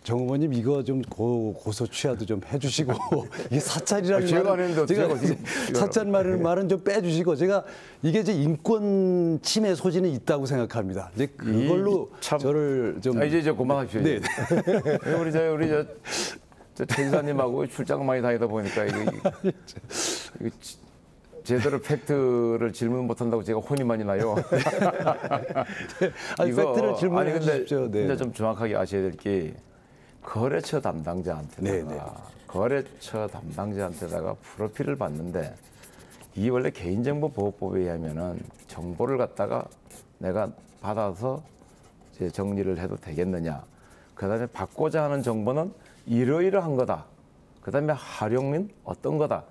정 후보님 이거 좀 고소 취하도 좀 해주시고 이게 사찰이라는 제가 사찰 말은 좀 빼주시고 제가 이게 이제 인권 침해 소지는 있다고 생각합니다. 이제 그걸로 저를 좀 이제 그만하십시오. 네. 우리 최 지사님하고 출장 많이 다니다 보니까 이거 제대로 팩트를 질문 못한다고 제가 혼이 많이 나요. 아니, 팩트를 질문해 주십시오. 네. 근데 좀 정확하게 아셔야 될 게 거래처 담당자한테다가 거래처 담당자한테다가 프로필을 받는데 이 원래 개인정보보호법에 의하면은 정보를 갖다가 내가 받아서 이제 정리를 해도 되겠느냐. 그다음에 받고자 하는 정보는 이러이러한 거다. 그다음에 활용은 어떤 거다.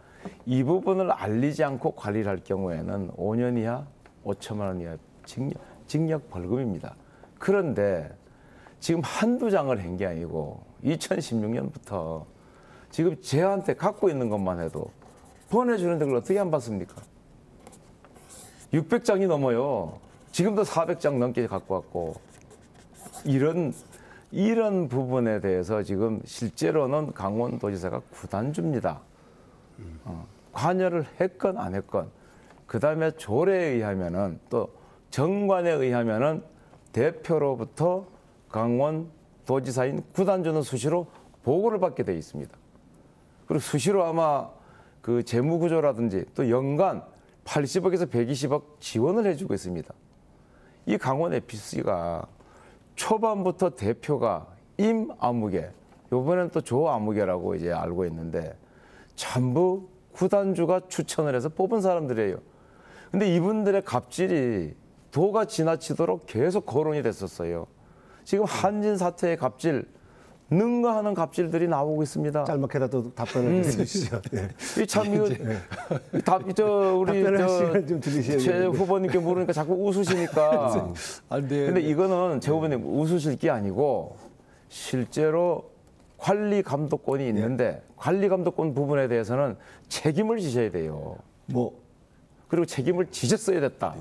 이 부분을 알리지 않고 관리를 할 경우에는 5년 이하 5천만 원 이하 징역 벌금입니다. 그런데 지금 한두 장을 한 게 아니고 2016년부터 지금 제한테 갖고 있는 것만 해도 보내주는데 그걸 어떻게 안 받습니까? 600장이 넘어요. 지금도 400장 넘게 갖고 왔고 이런 부분에 대해서 지금 실제로는 강원도지사가 구단주입니다. 관여를 했건 안 했건 그다음에 조례에 의하면은 또 정관에 의하면은 대표로부터 강원도지사인 구단주는 수시로 보고를 받게 돼 있습니다. 그리고 수시로 아마 그 재무구조라든지 또 연간 80억에서 120억 지원을 해주고 있습니다. 이 강원 FC가 초반부터 대표가 임 아무개, 이번엔 또 조 아무개라고 이제 알고 있는데 전부 구단주가 추천을 해서 뽑은 사람들이에요. 근데 이분들의 갑질이 도가 지나치도록 계속 거론이 됐었어요. 지금 한진 사태의 갑질, 능가하는 갑질들이 나오고 있습니다. 짧게라도 답변을 해주시죠. 네. 이참 이거 우리 답변할 시간 좀 주시죠. 최 후보님께 물으니까 자꾸 웃으시니까. 근데 이거는 최 후보님 웃으실 게 아니고 실제로 관리 감독권이 있는데 관리 감독권 부분에 대해서는 책임을 지셔야 돼요. 그리고 책임을 지셨어야 됐다.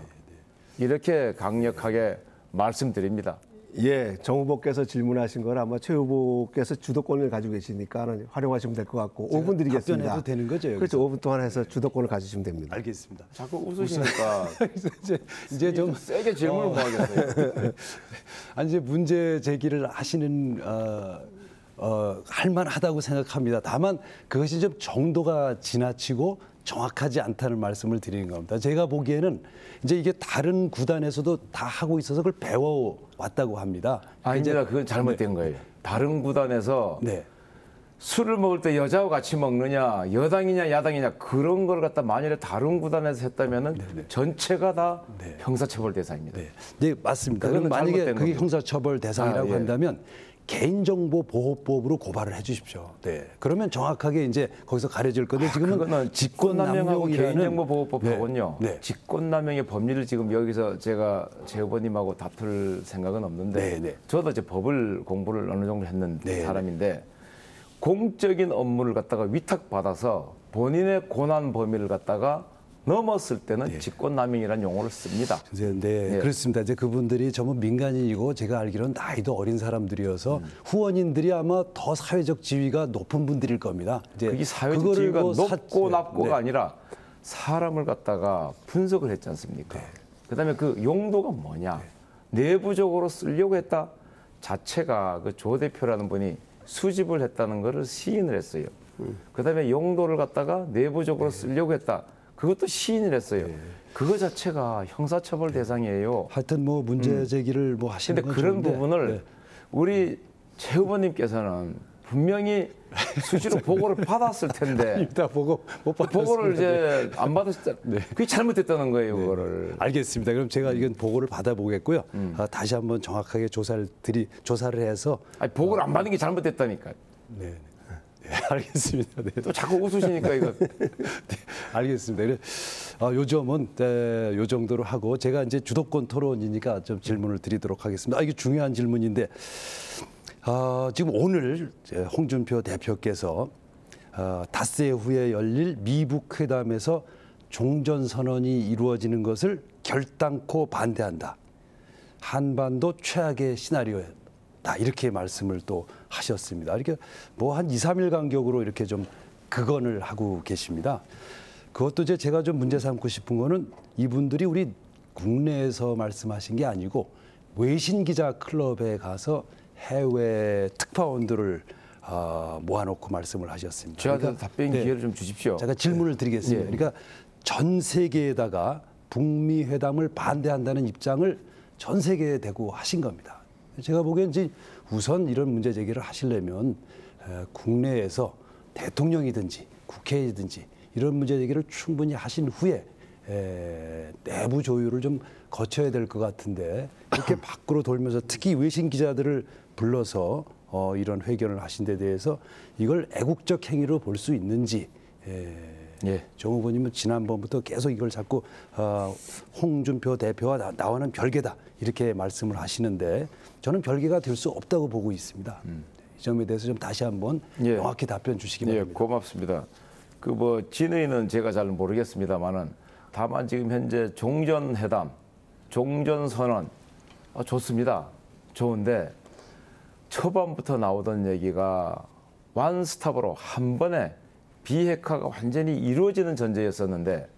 이렇게 강력하게 말씀드립니다. 예, 정 후보께서 질문하신 걸 아마 최 후보께서 주도권을 가지고 계시니까 활용하시면 될 것 같고 5분 드리겠습니다. 답변해도 되는 거죠? 여기서? 그렇죠. 5분 동안 해서 주도권을 가지시면 됩니다. 알겠습니다. 자꾸 웃으시니까 이제 좀 세게 질문을 뭐 하겠어요. 아니 이제 문제 제기를 하시는 할만하다고 생각합니다. 다만 그것이 좀 정도가 지나치고 정확하지 않다는 말씀을 드리는 겁니다. 제가 보기에는 이제 이게 다른 구단에서도 다 하고 있어서 그걸 배워왔다고 합니다. 아닙니다. 그건 잘못된 거예요. 다른 구단에서 네. 술을 먹을 때 여자와 같이 먹느냐, 여당이냐, 야당이냐 그런 걸 갖다 만일에 다른 구단에서 했다면은 전체가 다 형사처벌 대상입니다. 네, 맞습니다. 그럼 만약에 그게 형사처벌 대상이라고 한다면 개인정보보호법으로 고발을 해주십시오. 네. 그러면 정확하게 이제 거기서 가려질 건데 지금은 그거는 직권남용하고 개인정보보호법하고는요. 직권남용의 법리를 지금 여기서 제가 제 후보님하고 다툴 생각은 없는데 저도 이제 법을 공부를 어느 정도 했는 사람인데 공적인 업무를 갖다가 위탁받아서 본인의 권한 범위를 갖다가 넘었을 때는 직권남용이라는 용어를 씁니다. 네, 그렇습니다. 이제 그분들이 전부 민간인이고 제가 알기로는 나이도 어린 사람들이어서 후원인들이 아마 더 사회적 지위가 높은 분들일 겁니다. 이제 그게 사회적 지위가 높고 낮고가 아니라 사람을 갖다가 분석을 했지 않습니까? 그다음에 그 용도가 뭐냐? 내부적으로 쓰려고 했다 자체가 그 조 대표라는 분이 수집을 했다는 것을 시인을 했어요. 그다음에 용도를 갖다가 내부적으로 쓰려고 했다. 그것도 시인을 했어요. 그거 자체가 형사처벌 대상이에요. 하여튼 뭐 문제 제기를 뭐 하시는 건 근데 그런 좋은데. 부분을 우리 최 후보님께서는 분명히 수시로 보고를 받았을 텐데 보고 못 받았습니다. 보고를 이제 안 받았을 때 그게 잘못됐다는 거예요. 그거를. 알겠습니다. 그럼 제가 이건 보고를 받아보겠고요. 다시 한번 정확하게 조사를 해서 보고를 안 받는 게 잘못됐다니까요. 네, 알겠습니다. 네. 또 자꾸 웃으시니까 이거. 알겠습니다. 요점은 요 정도로 하고 제가 이제 주도권 토론이니까 좀 질문을 드리도록 하겠습니다. 이게 중요한 질문인데 지금 오늘 홍준표 대표께서 닷새 후에 열릴 미북 회담에서 종전 선언이 이루어지는 것을 결단코 반대한다. 한반도 최악의 시나리오다. 이렇게 말씀을 또 하셨습니다. 이렇게 뭐 한 2, 3일 간격으로 이렇게 좀 극언을 하고 계십니다. 그것도 이제 제가 좀 문제 삼고 싶은 거는 이분들이 우리 국내에서 말씀하신 게 아니고 외신 기자 클럽에 가서 해외 특파원들을 모아놓고 말씀을 하셨습니다. 저한테 답변 기회를 좀 주십시오. 제가 질문을 드리겠습니다. 그러니까 전 세계에다가 북미 회담을 반대한다는 입장을 전 세계에 대고 하신 겁니다. 제가 보기엔 이제 우선 이런 문제 제기를 하시려면 국내에서 대통령이든지 국회이든지 이런 문제 제기를 충분히 하신 후에 내부 조율을 좀 거쳐야 될 것 같은데 이렇게 밖으로 돌면서 특히 외신 기자들을 불러서 이런 회견을 하신 데 대해서 이걸 애국적 행위로 볼 수 있는지 정 후보님은 지난번부터 계속 이걸 자꾸 홍준표 대표와 나와는 별개다 이렇게 말씀을 하시는데 저는 별개가 될 수 없다고 보고 있습니다. 이 점에 대해서 좀 다시 한번 명확히 답변 주시기 바랍니다. 고맙습니다. 그 뭐 진의는 제가 잘 모르겠습니다만은 다만 지금 현재 종전회담, 종전선언 좋습니다. 좋은데 초반부터 나오던 얘기가 완스톱으로 한 번에 비핵화가 완전히 이루어지는 전제였었는데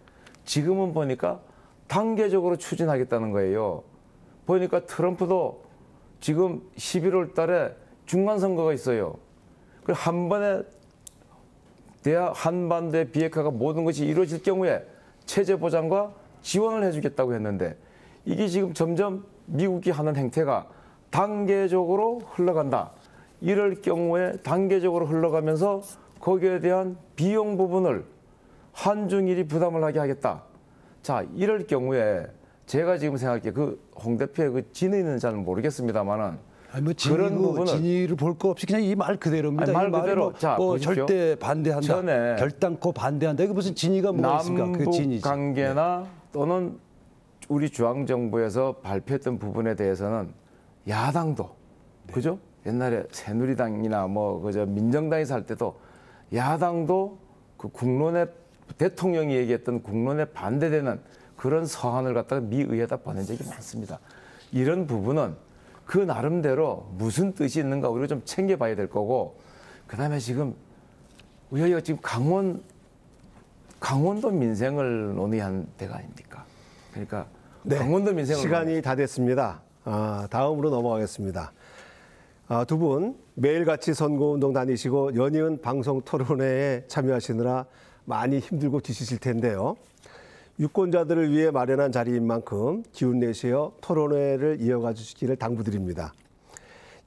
지금은 보니까 단계적으로 추진하겠다는 거예요. 보니까 트럼프도 지금 11월 달에 중간선거가 있어요. 그리고 한 번에 한반도의 비핵화가 모든 것이 이루어질 경우에 체제 보장과 지원을 해주겠다고 했는데 이게 지금 점점 미국이 하는 행태가 단계적으로 흘러간다. 이럴 경우에 단계적으로 흘러가면서 거기에 대한 비용 부분을 한중일이 부담을 하게 하겠다. 자, 이럴 경우에 제가 지금 생각해 그 홍 대표의 그 진의는 잘 모르겠습니다만은 아니 뭐 그런 부분은 진위를 볼 거 없이 그냥 이 말 그대로입니다. 아니, 말 이 말이 그대로. 뭐, 자, 뭐 보십시오. 절대 반대한다. 전에 결단코 반대한다. 이게 무슨 진위가 뭐가 있습니까? 그 남북 진위지. 관계나 또는 우리 중앙정부에서 발표했던 부분에 대해서는 야당도 그죠? 옛날에 새누리당이나 뭐 그저 민정당에서 할 때도 야당도 그 국론에 대통령이 얘기했던 국론에 반대되는 그런 서한을 갖다가 미 의회에다 보낸 적이 많습니다. 이런 부분은 그 나름대로 무슨 뜻이 있는가 우리가 좀 챙겨봐야 될 거고, 그다음에 지금 우리가 지금 강원도 민생을 논의한 데가 아닙니까? 그러니까 네, 강원도 민생을 시간이 다 됐습니다. 다음으로 넘어가겠습니다. 두 분 매일같이 선거운동 다니시고 연이은 방송 토론회에 참여하시느라 많이 힘들고 지치실 텐데요. 유권자들을 위해 마련한 자리인 만큼 기운 내시어 토론회를 이어가 주시기를 당부드립니다.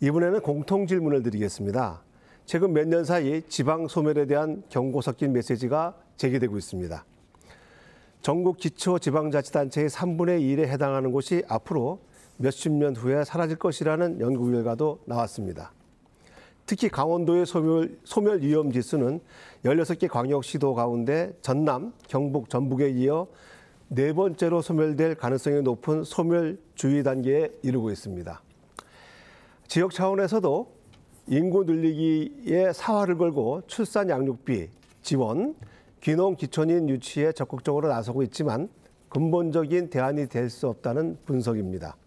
이번에는 공통 질문을 드리겠습니다. 최근 몇 년 사이 지방 소멸에 대한 경고 섞인 메시지가 제기되고 있습니다. 전국 기초지방자치단체의 3분의 1에 해당하는 곳이 앞으로 몇십 년 후에 사라질 것이라는 연구 결과도 나왔습니다. 특히 강원도의 소멸 위험 지수는 16개 광역시도 가운데 전남, 경북, 전북에 이어 네 번째로 소멸될 가능성이 높은 소멸 주의 단계에 이르고 있습니다. 지역 차원에서도 인구 늘리기에 사활을 걸고 출산 양육비, 지원, 귀농 기촌인 유치에 적극적으로 나서고 있지만 근본적인 대안이 될 수 없다는 분석입니다.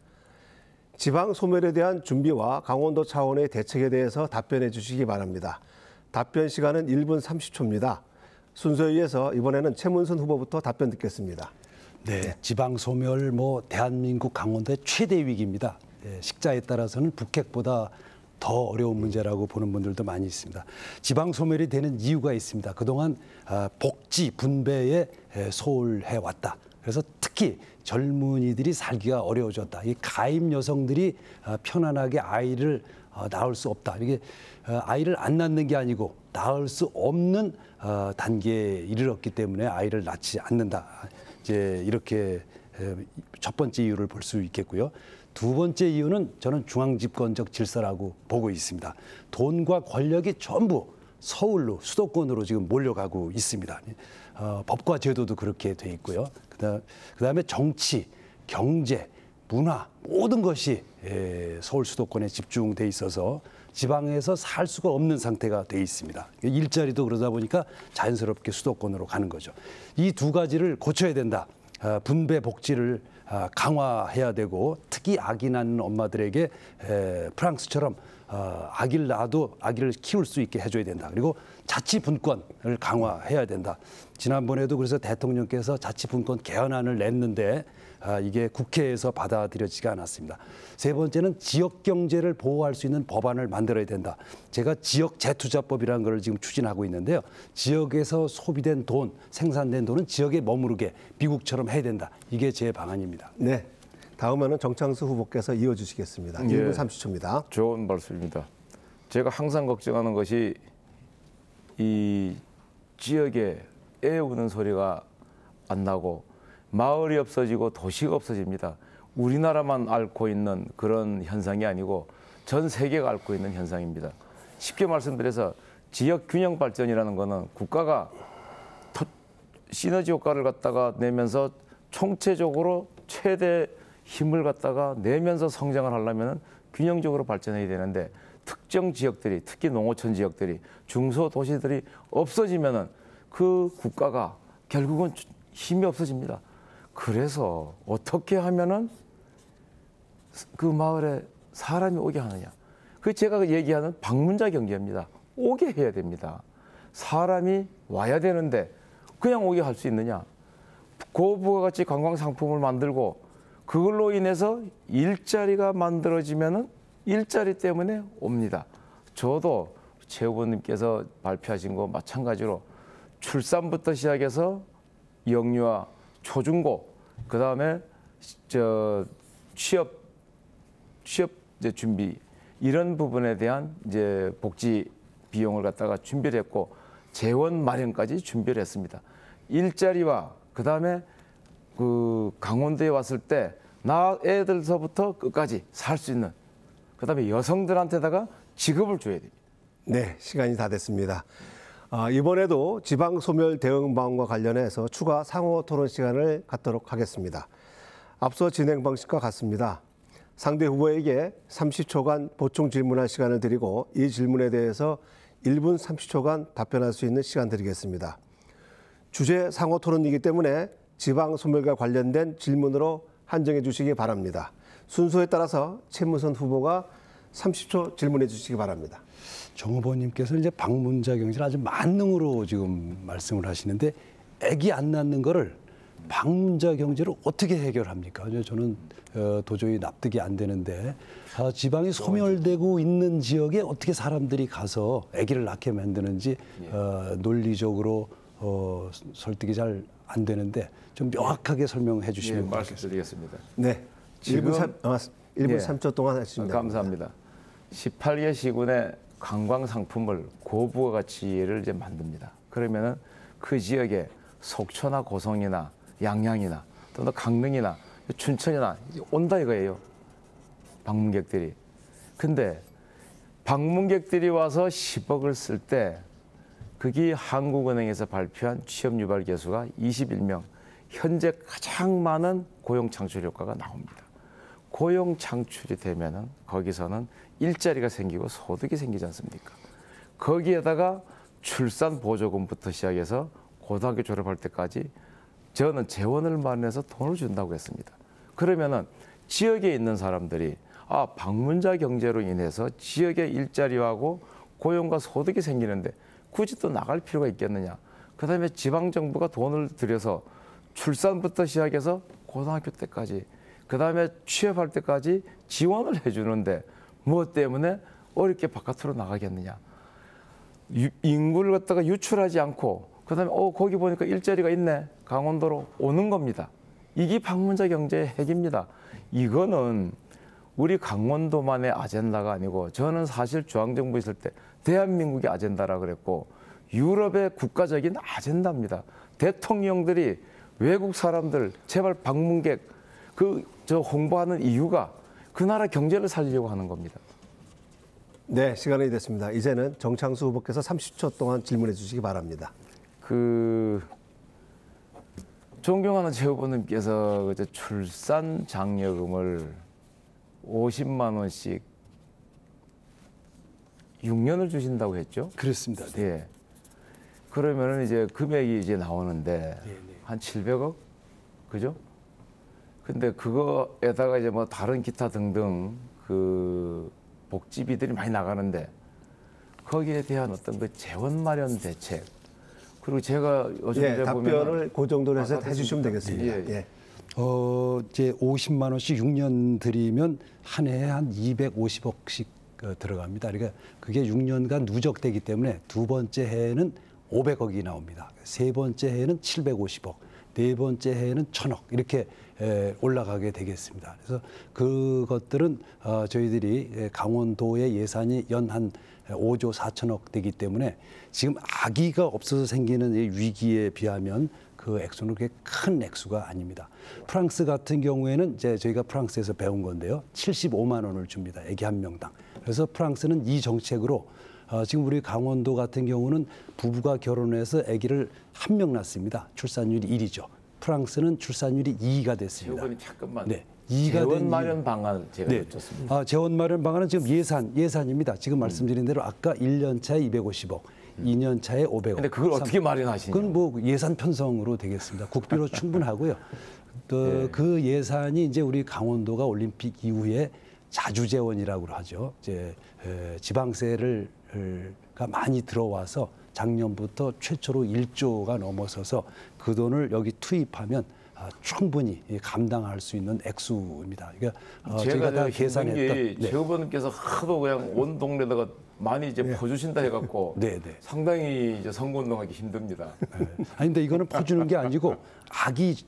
지방 소멸에 대한 준비와 강원도 차원의 대책에 대해서 답변해 주시기 바랍니다. 답변 시간은 1분 30초입니다. 순서에 의해서 이번에는 최문순 후보부터 답변 듣겠습니다. 네, 지방 소멸 뭐 대한민국 강원도의 최대 위기입니다. 식자에 따라서는 북핵보다 더 어려운 문제라고 보는 분들도 많이 있습니다. 지방 소멸이 되는 이유가 있습니다. 그동안 복지 분배에 소홀해 왔다. 그래서 특히 젊은이들이 살기가 어려워졌다. 이 가임 여성들이 편안하게 아이를 낳을 수 없다. 이게 아이를 안 낳는 게 아니고 낳을 수 없는 단계에 이르렀기 때문에 아이를 낳지 않는다. 이제 이렇게 첫 번째 이유를 볼 수 있겠고요. 두 번째 이유는 저는 중앙집권적 질서라고 보고 있습니다. 돈과 권력이 전부 서울로, 수도권으로 지금 몰려가고 있습니다. 법과 제도도 그렇게 돼 있고요. 그다음에 정치, 경제, 문화 모든 것이 서울 수도권에 집중돼 있어서 지방에서 살 수가 없는 상태가 돼 있습니다. 일자리도 그러다 보니까 자연스럽게 수도권으로 가는 거죠. 이 두 가지를 고쳐야 된다. 분배 복지를 강화해야 되고 특히 아기 낳는 엄마들에게 프랑스처럼 아기를 낳아도 아기를 키울 수 있게 해줘야 된다. 그리고 자치분권을 강화해야 된다. 지난번에도 그래서 대통령께서 자치분권 개헌안을 냈는데 이게 국회에서 받아들여지지가 않았습니다. 세 번째는 지역 경제를 보호할 수 있는 법안을 만들어야 된다. 제가 지역 재투자법이라는 걸 지금 추진하고 있는데요. 지역에서 소비된 돈, 생산된 돈은 지역에 머무르게 미국처럼 해야 된다. 이게 제 방안입니다. 네, 다음에는 정창수 후보께서 이어주시겠습니다. 1분 30초입니다. 좋은 말씀입니다. 제가 항상 걱정하는 것이 이 지역에 애 우는 소리가 안 나고 마을이 없어지고 도시가 없어집니다. 우리나라만 앓고 있는 그런 현상이 아니고 전 세계가 앓고 있는 현상입니다. 쉽게 말씀드려서 지역 균형 발전이라는 거는 국가가 시너지 효과를 갖다가 내면서 총체적으로 최대 힘을 갖다가 내면서 성장을 하려면 균형적으로 발전해야 되는데 특정 지역들이 특히 농어촌 지역들이 중소도시들이 없어지면은 그 국가가 결국은 힘이 없어집니다. 그래서 어떻게 하면은 그 마을에 사람이 오게 하느냐. 그 제가 얘기하는 방문자 경제입니다. 오게 해야 됩니다. 사람이 와야 되는데 그냥 오게 할 수 있느냐. 고부가가치 관광 상품을 만들고 그걸로 인해서 일자리가 만들어지면은 일자리 때문에 옵니다. 저도 최 후보님께서 발표하신 거 마찬가지로 출산부터 시작해서 영유아, 초중고, 그 다음에 취업 이제 준비 이런 부분에 대한 이제 복지 비용을 갖다가 준비를 했고 재원 마련까지 준비를 했습니다. 일자리와 그 다음에 그 강원도에 왔을 때 나 애들서부터 끝까지 살 수 있는, 그다음에 여성들한테다가 직업을 줘야 됩니다. 네, 시간이 다 됐습니다. 이번에도 지방 소멸 대응 방안과 관련해서 추가 상호 토론 시간을 갖도록 하겠습니다. 앞서 진행 방식과 같습니다. 상대 후보에게 30초간 보충 질문할 시간을 드리고 이 질문에 대해서 1분 30초간 답변할 수 있는 시간 드리겠습니다. 주제 상호 토론이기 때문에 지방 소멸과 관련된 질문으로 한정해 주시기 바랍니다. 순서에 따라서 최무선 후보가 30초 질문해 주시기 바랍니다. 정 후보님께서 이제 방문자 경제를 아주 만능으로 지금 말씀을 하시는데 아기 안 낳는 거를 방문자 경제로 어떻게 해결합니까? 저는 도저히 납득이 안 되는데 지방이 소멸되고 있는 지역에 어떻게 사람들이 가서 아기를 낳게 만드는지 논리적으로 설득이 잘 안 되는데 좀 명확하게 설명해 주시면 말씀드리겠습니다. 네, 지금 1분 3초 동안 하시면 됩니다. 감사합니다. 18개 시군의 관광 상품을 고부가가치를 이제 만듭니다. 그러면은 그 지역에 속초나 고성이나 양양이나 또는 강릉이나 춘천이나 온다 이거예요. 방문객들이. 근데 방문객들이 와서 10억을 쓸 때 그게 한국은행에서 발표한 취업 유발 개수가 21명. 현재 가장 많은 고용 창출 효과가 나옵니다. 고용 창출이 되면은 거기서는 일자리가 생기고 소득이 생기지 않습니까? 거기에다가 출산 보조금부터 시작해서 고등학교 졸업할 때까지 저는 재원을 마련해서 돈을 준다고 했습니다. 그러면은 지역에 있는 사람들이 방문자 경제로 인해서 지역의 일자리하고 고용과 소득이 생기는데 굳이 또 나갈 필요가 있겠느냐. 그다음에 지방정부가 돈을 들여서 출산부터 시작해서 고등학교 때까지 그다음에 취업할 때까지 지원을 해주는데 무엇 때문에 어렵게 바깥으로 나가겠느냐. 인구를 갖다가 유출하지 않고 그다음에 거기 보니까 일자리가 있네. 강원도로 오는 겁니다. 이게 방문자 경제의 핵입니다. 이거는 우리 강원도만의 아젠다가 아니고 저는 사실 중앙정부 있을 때 대한민국의 아젠다라 그랬고 유럽의 국가적인 아젠다입니다. 대통령들이 외국 사람들 제발 방문객 저 홍보하는 이유가 그 나라 경제를 살리려고 하는 겁니다. 네, 시간이 됐습니다. 이제는 정창수 후보께서 30초 동안 질문해 주시기 바랍니다. 존경하는 최 후보님께서 출산 장려금을 50만 원씩 6년을 주신다고 했죠? 그렇습니다. 네. 예. 그러면은 이제 금액이 이제 나오는데 한 700억, 그죠? 근데 그거에다가 이제 뭐 다른 기타 등등 그 복지비들이 많이 나가는데 거기에 대한 어떤 그 재원 마련 대책 그리고 제가 요즘 예, 이제 답변을 그 정도로 해서 해주시면 되겠습니다. 예, 예. 예. 이제 50만 원씩 6년 들이면 한 해에 한 250억씩 들어갑니다. 그러니까 그게 6년간 누적되기 때문에 두 번째 해에는 500억이 나옵니다. 세 번째 해에는 750억, 네 번째 해에는 1000억 이렇게 올라가게 되겠습니다. 그래서 그것들은 저희들이 강원도의 예산이 연 한 5조 4천억 되기 때문에 지금 아기가 없어서 생기는 이 위기에 비하면 그 액수는 그렇게 큰 액수가 아닙니다. 프랑스 같은 경우에는 이제 저희가 프랑스에서 배운 건데요. 75만 원을 줍니다. 아기 한 명당. 그래서 프랑스는 이 정책으로 지금 우리 강원도 같은 경우는 부부가 결혼해서 아기를 한 명 낳습니다. 출산율이 1이죠. 프랑스는 출산율이 2가 됐습니다. 이번에 잠깐만. 네. 재원 마련 방안 제가 여쭙습니다. 재원 마련 방안은 지금 예산입니다. 지금 말씀드린 대로 아까 1년 차에 250억, 2년 차에 500억. 근데 그걸 어떻게 마련하시냐? 그건 뭐 예산 편성으로 되겠습니다. 국비로 충분하고요. 또 그 예산이 이제 우리 강원도가 올림픽 이후에 자주 재원이라고 하죠. 이제 지방세가 많이 들어와서 작년부터 최초로 1조가 넘어서서 그 돈을 여기 투입하면 충분히 감당할 수 있는 액수입니다. 그러니까 제가 다 계산했던 최 후보님께서 하도 그냥 온 동네다가 많이 이제 퍼주신다 해갖고 상당히 이제 선거운동하기 힘듭니다. 아니 근데 이거는 퍼주는 게 아니고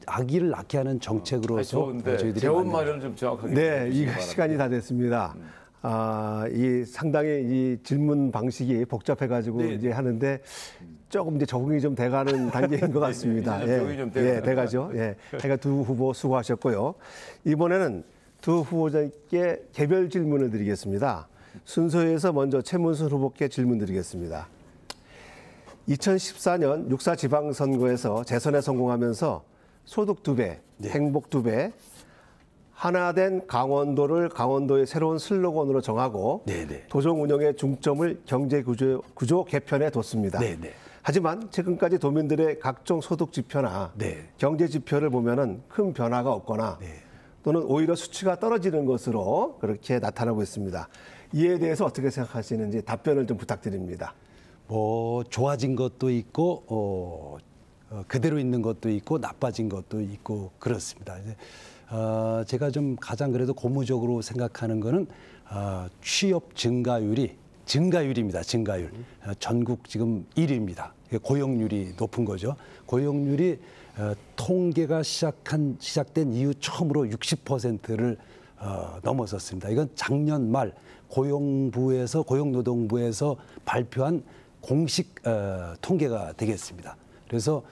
아기를 낳게 하는 정책으로서 좋은데 저희들이 재원 마련 좀 정확하게. 네, 이 시간이 다 됐습니다. 이 상당히 이 질문 방식이 복잡해가지고 이제 하는데 조금 이제 적응이 좀 돼가는 단계인 것 같습니다. 적응이 좀 돼가죠. 예, 제가 두 후보 수고하셨고요. 이번에는 두 후보자께 개별 질문을 드리겠습니다. 순서에서 먼저 최문순 후보께 질문 드리겠습니다. 2014년 6.4 지방선거에서 재선에 성공하면서 소득 2배, 행복 2배, 하나된 강원도를 강원도의 새로운 슬로건으로 정하고 도정 운영의 중점을 경제 구조 개편에 뒀습니다. 하지만 최근까지 도민들의 각종 소득 지표나 경제 지표를 보면은 큰 변화가 없거나 또는 오히려 수치가 떨어지는 것으로 그렇게 나타나고 있습니다. 이에 대해서 어떻게 생각하시는지 답변을 좀 부탁드립니다. 뭐 좋아진 것도 있고 그대로 있는 것도 있고 나빠진 것도 있고 그렇습니다. 제가 좀 가장 그래도 고무적으로 생각하는 거는 취업 증가율입니다. 증가율. 전국 지금 1위입니다. 고용률이 높은 거죠. 고용률이 통계가 시작된 이후 처음으로 60%를 넘어섰습니다. 이건 작년 말 고용노동부에서 발표한 공식 통계가 되겠습니다. 그래서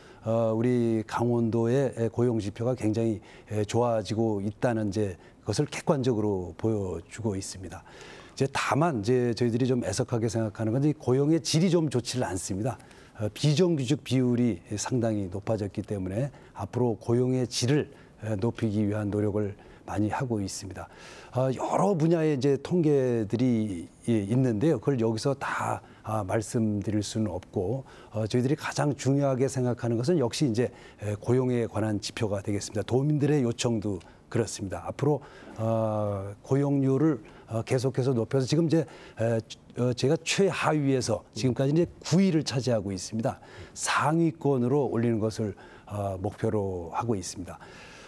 우리 강원도의 고용 지표가 굉장히 좋아지고 있다는 이제 그것을 객관적으로 보여주고 있습니다. 이제 다만 저희들이 좀 애석하게 생각하는 건 고용의 질이 좀 좋지를 않습니다. 비정규직 비율이 상당히 높아졌기 때문에 앞으로 고용의 질을 높이기 위한 노력을 많이 하고 있습니다. 여러 분야의 이제 통계들이 있는데요. 그걸 여기서 다 말씀드릴 수는 없고 저희들이 가장 중요하게 생각하는 것은 역시 이제 고용에 관한 지표가 되겠습니다. 도민들의 요청도 그렇습니다. 앞으로 고용률을 계속해서 높여서 지금 이제 제가 최하위에서 지금까지 이제 9위를 차지하고 있습니다. 상위권으로 올리는 것을 목표로 하고 있습니다.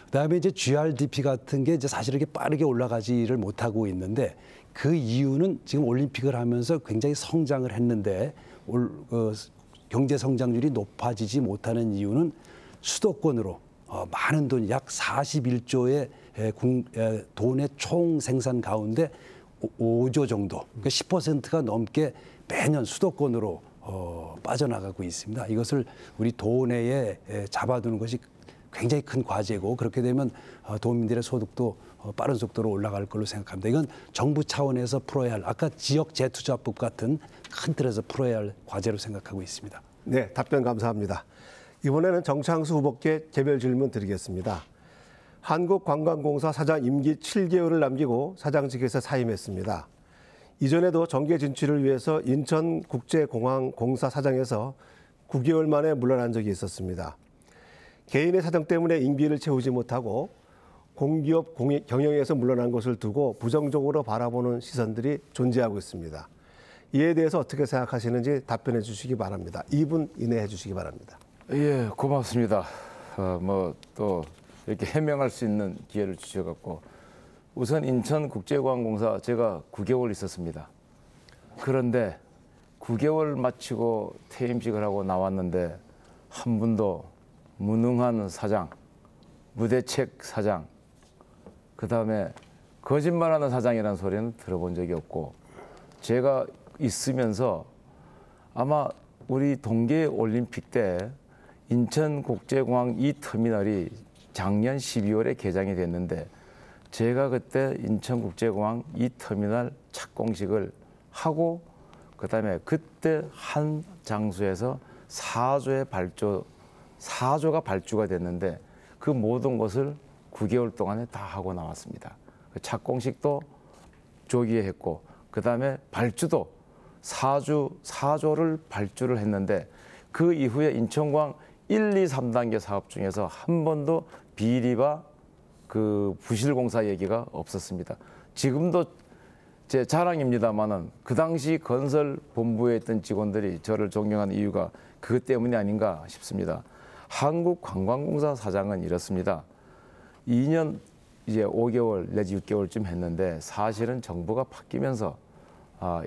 그다음에 이제 GRDP 같은 게 이제 사실 이렇게 빠르게 올라가지를 못하고 있는데 그 이유는 지금 올림픽을 하면서 굉장히 성장을 했는데 경제 성장률이 높아지지 못하는 이유는 수도권으로 많은 돈, 약 41조의 돈의 총 생산 가운데 5조 정도, 그러니까 10%가 넘게 매년 수도권으로 빠져나가고 있습니다. 이것을 우리 도내에 잡아두는 것이 굉장히 큰 과제고 그렇게 되면 도민들의 소득도 빠른 속도로 올라갈 걸로 생각합니다. 이건 정부 차원에서 풀어야 할 아까 지역 재투자법 같은 큰 틀에서 풀어야 할 과제로 생각하고 있습니다. 네, 답변 감사합니다. 이번에는 정창수 후보께 개별 질문 드리겠습니다. 한국관광공사 사장 임기 7개월을 남기고 사장직에서 사임했습니다. 이전에도 정계 진출을 위해서 인천국제공항공사 사장에서 9개월 만에 물러난 적이 있었습니다. 개인의 사정 때문에 임기를 채우지 못하고 공기업 경영에서 물러난 것을 두고 부정적으로 바라보는 시선들이 존재하고 있습니다. 이에 대해서 어떻게 생각하시는지 답변해 주시기 바랍니다. 2분 이내에 해 주시기 바랍니다. 예, 고맙습니다. 또 이렇게 해명할 수 있는 기회를 주셔갖고 우선 인천국제공항공사 제가 9개월 있었습니다. 그런데 9개월 마치고 퇴임식을 하고 나왔는데 한 분도 무능한 사장, 무대책 사장, 그다음에 거짓말하는 사장이라는 소리는 들어본 적이 없고 제가 있으면서 아마 우리 동계올림픽 때 인천국제공항 2터미널이 작년 12월에 개장이 됐는데 제가 그때 인천국제공항 2터미널 착공식을 하고 그다음에 그때 한 장소에서 4조가 발주가 됐는데 그 모든 것을 9개월 동안에 다 하고 나왔습니다. 착공식도 조기에 했고 그다음에 발주도 4조를 발주를 했는데 그 이후에 인천공항 1, 2, 3단계 사업 중에서 한 번도 비리와 그 부실공사 얘기가 없었습니다. 지금도 제 자랑입니다만은 그 당시 건설본부에 있던 직원들이 저를 존경하는 이유가 그것 때문이 아닌가 싶습니다. 한국관광공사 사장은 이렇습니다. 2년 이제 5개월 내지 6개월쯤 했는데 사실은 정부가 바뀌면서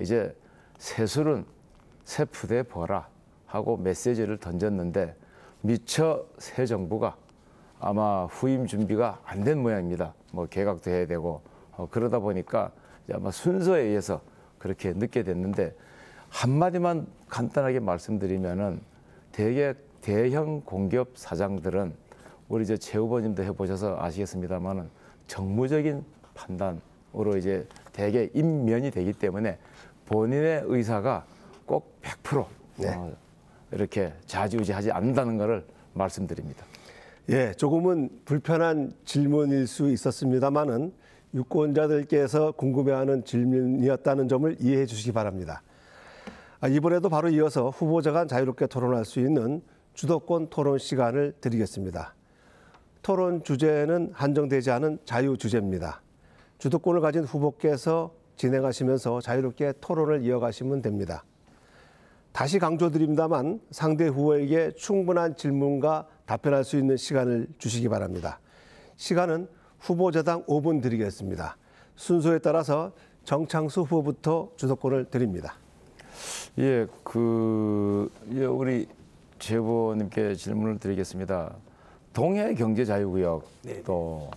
이제 세술은 새 푸대 버라 하고 메시지를 던졌는데 미처 새 정부가 아마 후임 준비가 안 된 모양입니다. 개각도 해야 되고 그러다 보니까 아마 순서에 의해서 그렇게 늦게 됐는데 한마디만 간단하게 말씀드리면은 대개 대형 공기업 사장들은 우리 이제 최 후보님도 해보셔서 아시겠습니다만은 정무적인 판단으로 이제 대개 임면이 되기 때문에 본인의 의사가 꼭 100% 이렇게 좌지우지하지 않는다는 것을 말씀드립니다. 예, 조금은 불편한 질문일 수 있었습니다만은 유권자들께서 궁금해하는 질문이었다는 점을 이해해 주시기 바랍니다. 이번에도 바로 이어서 후보자 간 자유롭게 토론할 수 있는 주도권 토론 시간을 드리겠습니다. 토론 주제는 한정되지 않은 자유 주제입니다. 주도권을 가진 후보께서 진행하시면서 자유롭게 토론을 이어가시면 됩니다. 다시 강조드립니다만 상대 후보에게 충분한 질문과 답변할 수 있는 시간을 주시기 바랍니다. 시간은 후보자당 5분 드리겠습니다. 순서에 따라서 정창수 후보부터 주도권을 드립니다. 예, 우리 최 후보님께 질문을 드리겠습니다. 동해 경제자유구역도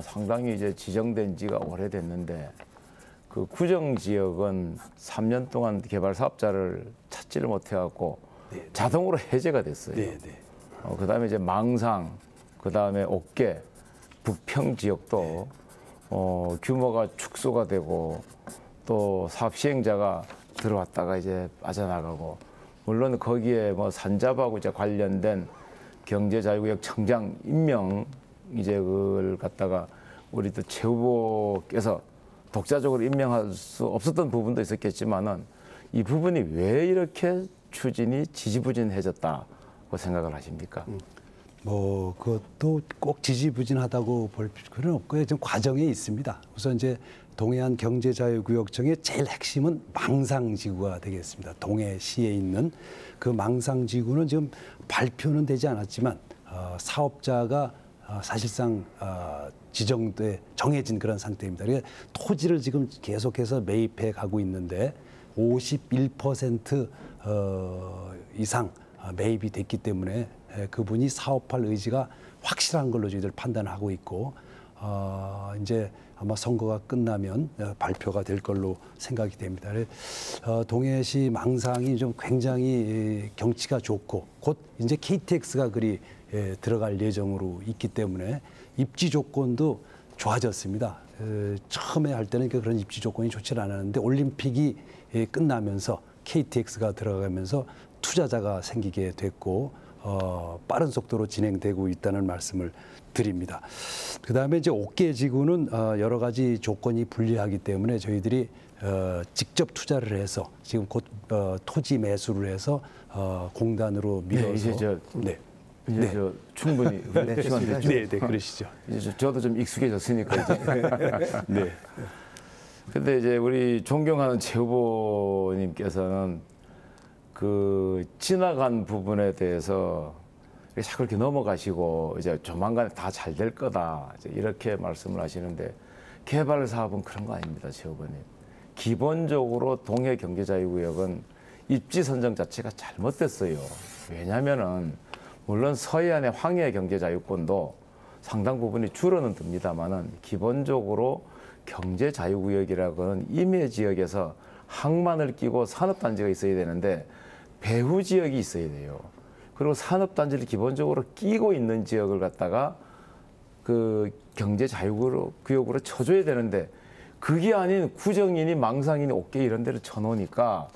상당히 이제 지정된 지가 오래됐는데 그 구정 지역은 3년 동안 개발 사업자를 찾지를 못해갖고 자동으로 해제가 됐어요. 그다음에 이제 망상, 그다음에 옥계, 북평 지역도 규모가 축소가 되고 또 사업 시행자가 들어왔다가 이제 빠져나가고 물론 거기에 뭐 산잡하고 이제 관련된 경제자유구역 청장 임명 이제 그걸 갖다가 우리 또 최 후보께서 독자적으로 임명할 수 없었던 부분도 있었겠지만은 이 부분이 왜 이렇게 추진이 지지부진해졌다고 생각을 하십니까? 뭐 그것도 꼭 지지부진하다고 볼 필요는 없고요. 좀 과정에 있습니다. 우선 이제 동해안 경제자유구역청의 제일 핵심은 망상지구가 되겠습니다. 동해시에 있는 그 망상지구는 지금 발표는 되지 않았지만 사업자가 사실상 정해진 그런 상태입니다. 그러니까 토지를 지금 계속해서 매입해 가고 있는데 51% 이상 매입이 됐기 때문에 그분이 사업할 의지가 확실한 걸로 저희들 판단하고 있고 이제 아마 선거가 끝나면 발표가 될 걸로 생각이 됩니다. 동해시 망상이 좀 굉장히 경치가 좋고 곧 이제 KTX가 그리 들어갈 예정으로 있기 때문에 입지 조건도 좋아졌습니다. 처음에 할 때는 그런 입지 조건이 좋지 않았는데 올림픽이 끝나면서 KTX가 들어가면서 투자자가 생기게 됐고 빠른 속도로 진행되고 있다는 말씀을 드립니다. 그다음에 이제 옥계지구는 여러 가지 조건이 불리하기 때문에 저희들이 직접 투자를 해서 지금 곧 토지 매수를 해서 공단으로 밀어서 이제 저 충분히 시간 됐죠. 네, 그러시죠. 이제 저도 좀 익숙해졌으니까 이제. 네. 근데 이제 우리 존경하는 최 후보님께서는 그 지나간 부분에 대해서 자꾸 이렇게 넘어가시고 이제 조만간에 다 잘 될 거다 이렇게 말씀을 하시는데 개발 사업은 그런 거 아닙니다, 최 후보님. 기본적으로 동해 경제자유구역은 입지 선정 자체가 잘못됐어요. 왜냐하면은 물론 서해안의 황해 경제자유권도 상당 부분이 줄어는 듭니다만은 기본적으로 경제자유구역이라고는 임해 지역에서 항만을 끼고 산업단지가 있어야 되는데 배후 지역이 있어야 돼요. 그리고 산업단지를 기본적으로 끼고 있는 지역을 갖다가 그 경제자유구역으로 쳐줘야 되는데 그게 아닌 구정이니 망상이니 옥계 이런 데를 쳐놓으니까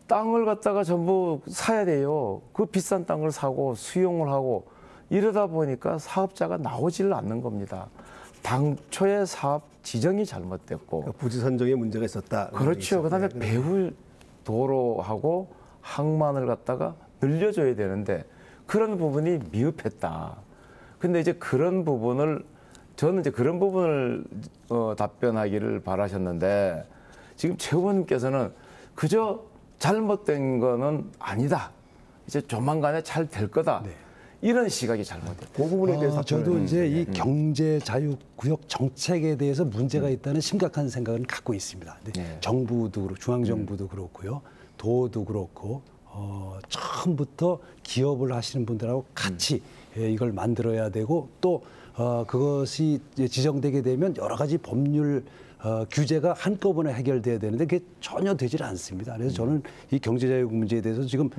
땅을 갖다가 전부 사야 돼요. 그 비싼 땅을 사고 수용을 하고 이러다 보니까 사업자가 나오지를 않는 겁니다. 당초에 사업 지정이 잘못됐고 그러니까 부지 선정에 문제가 있었다. 그렇죠. 그다음에 배후 도로하고 항만을 갖다가 늘려줘야 되는데 그런 부분이 미흡했다. 근데 이제 그런 부분을 저는 이제 그런 부분을 답변하기를 바라셨는데 지금 최 후보님께서는 그저 잘못된 거는 아니다. 이제 조만간에 잘 될 거다. 이런 시각이 잘못됐다. 그 부분에 대해서 저도 이제 이 경제자유구역 정책에 대해서 문제가 있다는 심각한 생각을 갖고 있습니다. 정부도 그렇고 중앙정부도 그렇고요. 도도 그렇고 처음부터 기업을 하시는 분들하고 같이 이걸 만들어야 되고 또 그것이 지정되게 되면 여러 가지 법률 규제가 한꺼번에 해결돼야 되는데 그게 전혀 되질 않습니다. 그래서 저는 이 경제자유 문제에 대해서 지금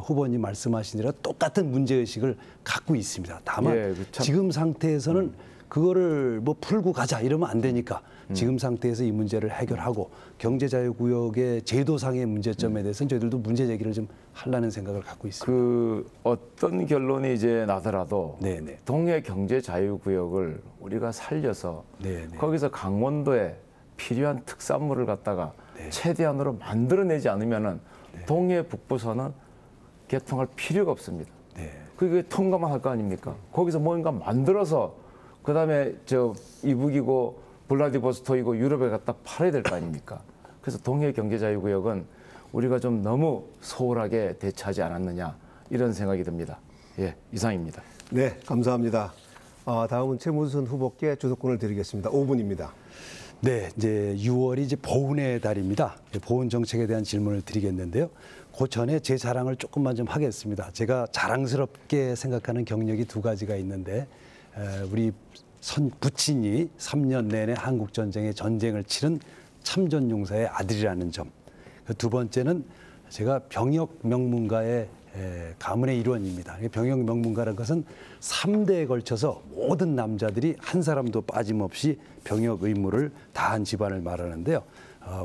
후보님 말씀하신 대로 똑같은 문제의식을 갖고 있습니다. 다만 예, 지금 상태에서는 그거를 뭐 풀고 가자 이러면 안 되니까 지금 상태에서 이 문제를 해결하고 경제자유구역의 제도상의 문제점에 대해서는 저희들도 문제 제기를 좀 하려는 생각을 갖고 있습니다. 그 어떤 결론이 이제 나더라도 네네. 동해 경제 자유구역을 우리가 살려서 네네. 거기서 강원도에 필요한 특산물을 갖다가 네. 최대한으로 만들어내지 않으면은 동해 북부선은 개통할 필요가 없습니다. 네. 그게 통과만 할 거 아닙니까? 거기서 뭔가 만들어서 그다음에 저 이북이고 블라디보스토크이고 유럽에 갖다 팔아야 될 거 아닙니까? 그래서 동해 경제자유구역은 우리가 좀 너무 소홀하게 대처하지 않았느냐 이런 생각이 듭니다. 예, 이상입니다. 네, 감사합니다. 다음은 최문순 후보께 주도권을 드리겠습니다. 5분입니다. 네, 이제 6월이 이제 보훈의 달입니다. 보훈 정책에 대한 질문을 드리겠는데요. 그 전에 제 자랑을 조금만 좀 하겠습니다. 제가 자랑스럽게 생각하는 경력이 두 가지가 있는데 우리 부친이 3년 내내 한국 전쟁의 전쟁을 치른 참전용사의 아들이라는 점. 두 번째는 제가 병역 명문가의 가문의 일원입니다. 병역 명문가라는 것은 3대에 걸쳐서 모든 남자들이 한 사람도 빠짐없이 병역 의무를 다한 집안을 말하는데요.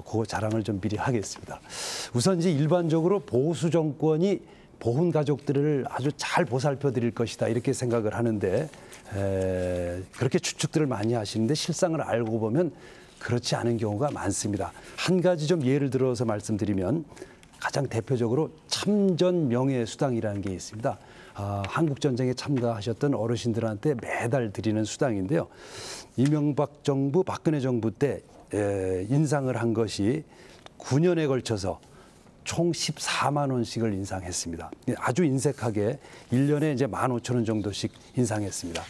그 자랑을 좀 미리 하겠습니다. 우선 이제 일반적으로 보수 정권이 보훈 가족들을 아주 잘 보살펴 드릴 것이다 이렇게 생각을 하는데 그렇게 추측들을 많이 하시는데 실상을 알고 보면 그렇지 않은 경우가 많습니다. 한 가지 좀 예를 들어서 말씀드리면 가장 대표적으로 참전 명예수당이라는 게 있습니다. 한국 전쟁에 참가하셨던 어르신들한테 매달 드리는 수당인데요. 이명박 정부, 박근혜 정부 때 인상을 한 것이 9년에 걸쳐서 총 14만 원씩을 인상했습니다. 아주 인색하게 1년에 이제 15,000원 정도씩 인상했습니다.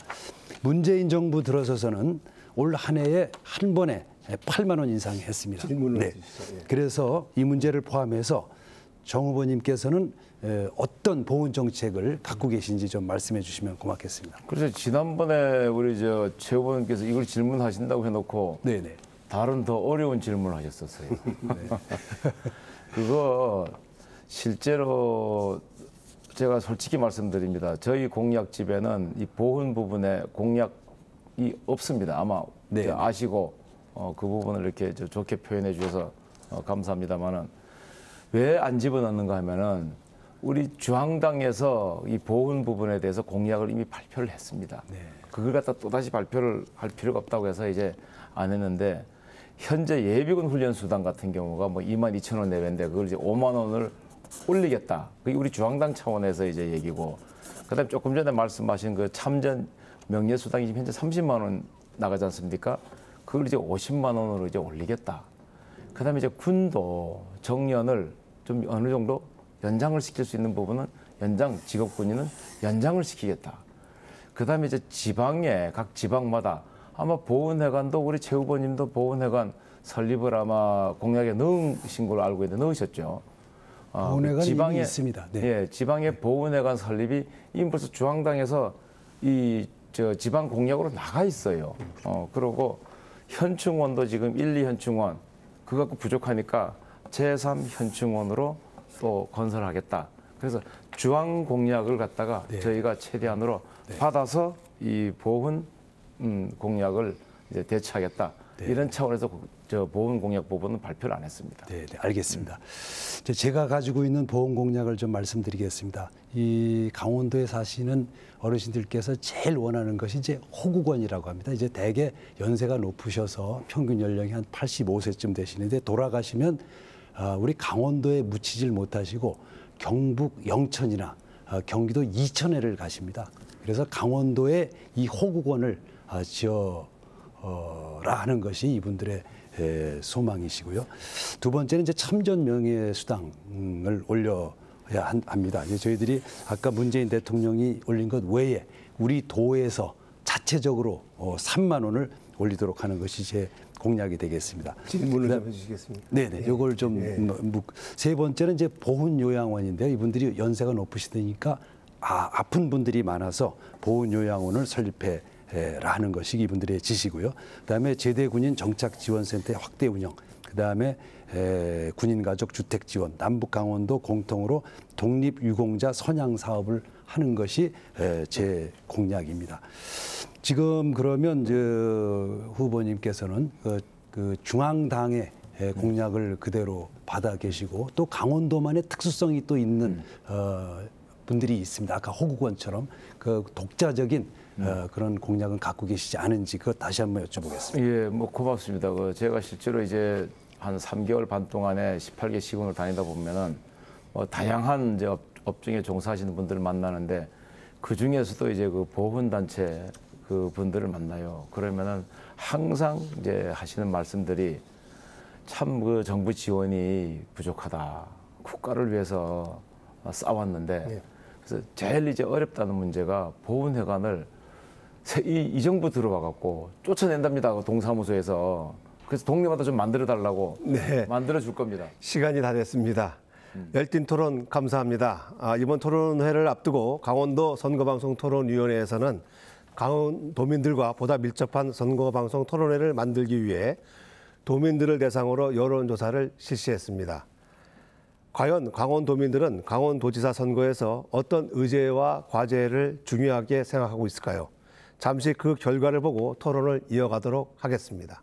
문재인 정부 들어서서는 올 한 해에 한 번에 8만 원 인상했습니다. 질문을 네. 해주시죠. 예. 그래서 이 문제를 포함해서 정 후보님께서는 어떤 보훈 정책을 갖고 계신지 좀 말씀해 주시면 고맙겠습니다. 그래서 지난번에 우리 최 후보님께서 이걸 질문하신다고 해놓고 네네. 다른 더 어려운 질문을 하셨었어요. 그거 실제로 제가 솔직히 말씀드립니다. 저희 공약집에는 이 보훈 부분에 공약이 없습니다. 아마 네. 아시고 그 부분을 이렇게 좋게 표현해 주셔서 감사합니다만은 왜 안 집어넣는가 하면은 우리 중앙당에서 이 보훈 부분에 대해서 공약을 이미 발표를 했습니다. 네. 그걸 갖다 또다시 발표를 할 필요가 없다고 해서 이제 안 했는데 현재 예비군 훈련 수당 같은 경우가 뭐 22,000원 내외인데 그걸 이제 5만 원을 올리겠다. 그게 우리 중앙당 차원에서 이제 얘기고 그다음에 조금 전에 말씀하신 그 참전 명예 수당이 지금 현재 30만 원 나가지 않습니까? 그걸 이제 50만 원으로 이제 올리겠다. 그다음에 이제 군도 정년을 좀 어느 정도 연장을 시킬 수 있는 부분은 직업군인은 연장을 시키겠다. 그다음에 이제 지방에 각 지방마다 아마 보훈회관도 우리 최 후보님도 보훈회관 설립을 아마 공약에 넣으신 걸로 알고 있는데 넣으셨죠. 보훈회관 이미 있습니다. 네. 예, 지방의 보훈회관 설립이 이미 벌써 중앙당에서 지방 공약으로 나가 있어요. 그리고 현충원도 지금 1, 2현충원 그거 갖고 부족하니까 제3 현충원으로 또 건설하겠다. 그래서 중앙 공약을 갖다가 네. 저희가 최대한으로 받아서 이 보훈 공약을 이제 대처하겠다. 네. 이런 차원에서 저 보훈 공약 부분은 발표를 안 했습니다. 네, 알겠습니다. 제가 가지고 있는 보훈 공약을 좀 말씀드리겠습니다. 이 강원도에 사시는 어르신들께서 제일 원하는 것이 이제 호국원이라고 합니다. 이제 대개 연세가 높으셔서 평균 연령이 한 85세쯤 되시는데 돌아가시면 우리 강원도에 묻히질 못하시고 경북 영천이나 경기도 이천에를 가십니다. 그래서 강원도에 이 호국원을 지어라 하는 것이 이분들의 소망이시고요. 두 번째는 이제 참전 명예수당을 올려야 합니다. 이제 저희들이 아까 문재인 대통령이 올린 것 외에 우리 도에서 자체적으로 3만 원을 올리도록 하는 것이 제 공약이 되겠습니다. 질문을 좀 해주시겠습니까? 네네. 이걸 좀 세 번째는 이제 보훈 요양원인데요. 이분들이 연세가 높으시다니까 아픈 분들이 많아서 보훈 요양원을 설립해 라는 것이 이분들의 지시고요. 그다음에 제대군인 정착지원센터의 확대 운영, 그다음에 군인가족 주택 지원, 남북 강원도 공통으로 독립유공자 선양 사업을 하는 것이 제 공약입니다. 지금 그러면 후보님께서는 그 중앙당의 공약을 그대로 받아 계시고 또 강원도만의 특수성이 또 있는 분들이 있습니다. 아까 호국원처럼 그 독자적인 그런 공약은 갖고 계시지 않은지 그것 다시 한번 여쭤보겠습니다. 예, 뭐 고맙습니다. 제가 실제로 이제 한 3개월 반 동안에 18개 시군을 다니다 보면은 다양한 이제 업종에 종사하시는 분들을 만나는데 그 중에서도 이제 그 보훈단체 그 분들을 만나요. 그러면은 항상 이제 하시는 말씀들이 참 그 정부 지원이 부족하다. 국가를 위해서 싸웠는데 네. 그래서 제일 이제 어렵다는 문제가 보훈회관을 이 정부 들어와 갖고 쫓아낸답니다. 그 동사무소에서. 그래서 동네마다 좀 만들어 달라고 네. 만들어 줄 겁니다. 시간이 다 됐습니다. 열띤 토론 감사합니다. 이번 토론회를 앞두고 강원도 선거방송 토론위원회에서는 강원도민들과 보다 밀접한 선거방송 토론회를 만들기 위해 도민들을 대상으로 여론조사를 실시했습니다. 과연 강원도민들은 강원도지사 선거에서 어떤 의제와 과제를 중요하게 생각하고 있을까요? 잠시 그 결과를 보고 토론을 이어가도록 하겠습니다.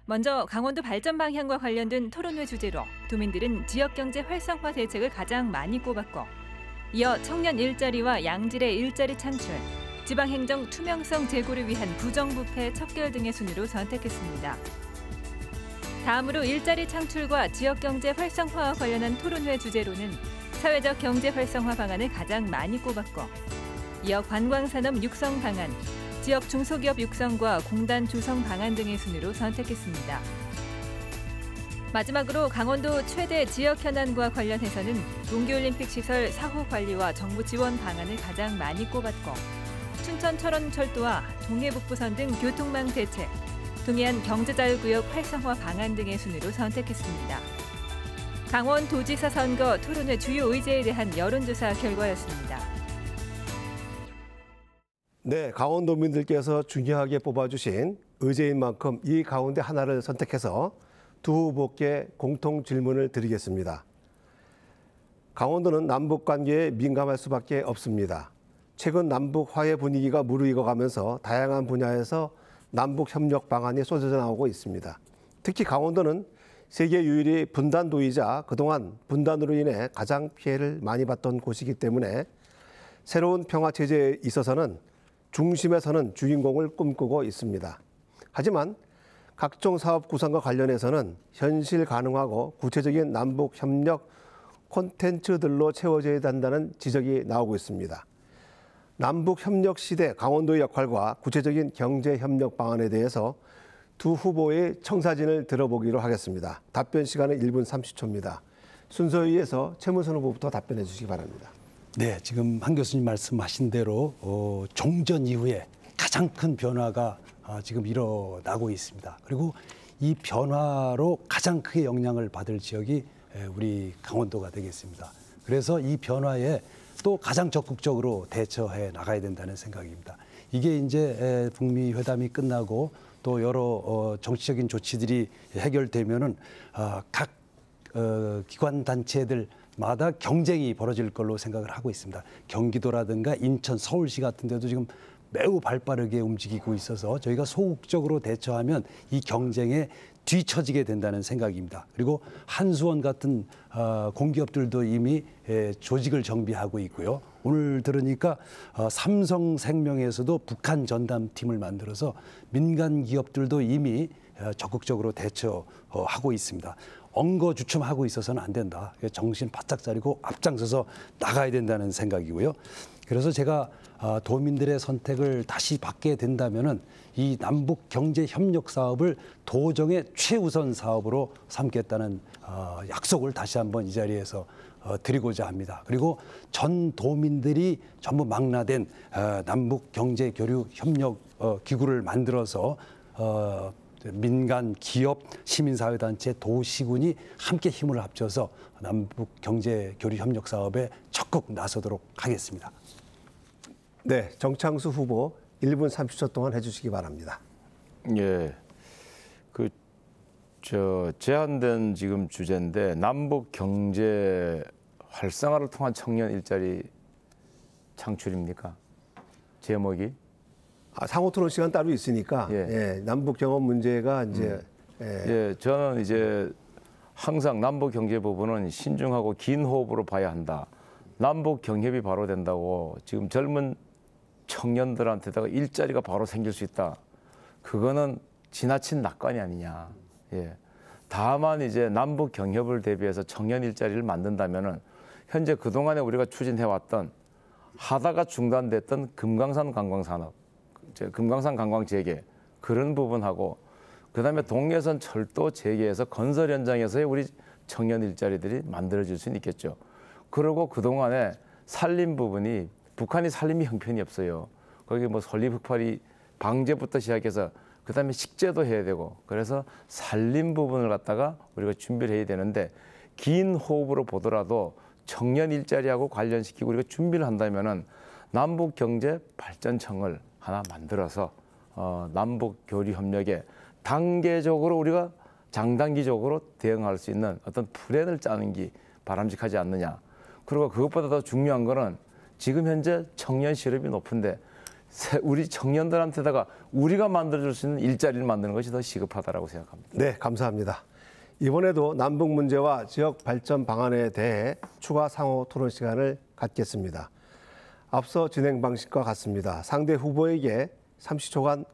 먼저 강원도 발전 방향과 관련된 토론회 주제로 도민들은 지역경제 활성화 대책을 가장 많이 꼽았고 이어 청년 일자리와 양질의 일자리 창출, 지방행정 투명성 제고를 위한 부정부패 척결 등의 순위로 선택했습니다. 다음으로 일자리 창출과 지역경제 활성화와 관련한 토론회 주제로는 사회적 경제 활성화 방안을 가장 많이 꼽았고 이어 관광산업 육성 방안, 지역 중소기업 육성과 공단 조성 방안 등의 순위로 선택했습니다. 마지막으로 강원도 최대 지역 현안과 관련해서는 동계올림픽 시설 사후 관리와 정부 지원 방안을 가장 많이 꼽았고 춘천 철원철도와 동해북부선 등 교통망 대책, 동해안 경제자유구역 활성화 방안 등의 순위로 선택했습니다. 강원도지사 선거 토론회 주요 의제에 대한 여론조사 결과였습니다. 네, 강원도민들께서 중요하게 뽑아주신 의제인 만큼 이 가운데 하나를 선택해서 두 후보께 공통 질문을 드리겠습니다. 강원도는 남북 관계에 민감할 수밖에 없습니다. 최근 남북 화해 분위기가 무르익어가면서 다양한 분야에서 남북 협력 방안이 쏟아져 나오고 있습니다. 특히 강원도는 세계 유일의 분단도이자 그동안 분단으로 인해 가장 피해를 많이 봤던 곳이기 때문에 새로운 평화 체제에 있어서는 중심에 서는 주인공을 꿈꾸고 있습니다. 하지만 각종 사업 구상과 관련해서는 현실 가능하고 구체적인 남북 협력 콘텐츠들로 채워져야 한다는 지적이 나오고 있습니다. 남북 협력 시대 강원도의 역할과 구체적인 경제 협력 방안에 대해서 두 후보의 청사진을 들어보기로 하겠습니다. 답변 시간은 1분 30초입니다. 순서에 의해서 최문선 후보부터 답변해 주시기 바랍니다. 네, 지금 한 교수님 말씀하신 대로 종전 이후에 가장 큰 변화가 지금 일어나고 있습니다. 그리고 이 변화로 가장 크게 영향을 받을 지역이 우리 강원도가 되겠습니다. 그래서 이 변화에 또 가장 적극적으로 대처해 나가야 된다는 생각입니다. 이게 이제 북미 회담이 끝나고 또 여러 정치적인 조치들이 해결되면은 각 기관 단체들마다 경쟁이 벌어질 걸로 생각을 하고 있습니다. 경기도라든가 인천, 서울시 같은 데도 지금 매우 발빠르게 움직이고 있어서 저희가 소극적으로 대처하면 이 경쟁에 뒤처지게 된다는 생각입니다. 그리고 한수원 같은 공기업들도 이미 조직을 정비하고 있고요. 오늘 들으니까 삼성생명에서도 북한 전담팀을 만들어서 민간 기업들도 이미 적극적으로 대처하고 있습니다. 엉거주춤하고 있어서는 안 된다. 정신 바짝 차리고 앞장서서 나가야 된다는 생각이고요. 그래서 제가 도민들의 선택을 다시 받게 된다면은 이 남북 경제 협력 사업을 도정의 최우선 사업으로 삼겠다는 약속을 다시 한번 이 자리에서 드리고자 합니다. 그리고 전 도민들이 전부 망라된 남북 경제 교류 협력 기구를 만들어서 민간, 기업, 시민사회단체, 도시군이 함께 힘을 합쳐서 남북 경제 교류 협력 사업에 적극 나서도록 하겠습니다. 네, 정창수 후보 1분 30초 동안 해주시기 바랍니다. 예, 제한된 지금 주제인데 남북 경제 활성화를 통한 청년 일자리 창출입니까? 제목이? 상호 토론 시간 따로 있으니까 예. 남북 경험 문제가 이제 예, 저는 이제 항상 남북 경제 부분은 신중하고 긴 호흡으로 봐야 한다. 남북 경협이 바로 된다고 지금 젊은 청년들한테다가 일자리가 바로 생길 수 있다. 그거는 지나친 낙관이 아니냐. 예. 다만 이제 남북 경협을 대비해서 청년 일자리를 만든다면은 현재 그동안에 우리가 추진해왔던 하다가 중단됐던 금강산 관광산업, 금강산 관광 재개 그런 부분하고 그다음에 동해선 철도 재개해서 건설 현장에서의 우리 청년 일자리들이 만들어질 수는 있겠죠. 그리고 그동안에 산림 부분이 북한이 산림이 형편이 없어요. 거기 뭐 설립 흑파리 방제부터 시작해서 그다음에 식재도 해야 되고 그래서 산림 부분을 갖다가 우리가 준비를 해야 되는데 긴 호흡으로 보더라도 청년 일자리하고 관련시키고 우리가 준비를 한다면은 남북 경제 발전청을 하나 만들어서 남북 교류 협력에 단계적으로 우리가 장단기적으로 대응할 수 있는 어떤 플랜을 짜는 게 바람직하지 않느냐. 그리고 그것보다 더 중요한 거는 지금 현재 청년 실업이 높은데 우리 청년들한테다가 우리가 만들어줄 수 있는 일자리를 만드는 것이 더 시급하다라고 생각합니다. 네, 감사합니다. 이번에도 남북 문제와 지역 발전 방안에 대해 추가 상호 토론 시간을 갖겠습니다. 앞서 진행 방식과 같습니다. 상대 후보에게 30초간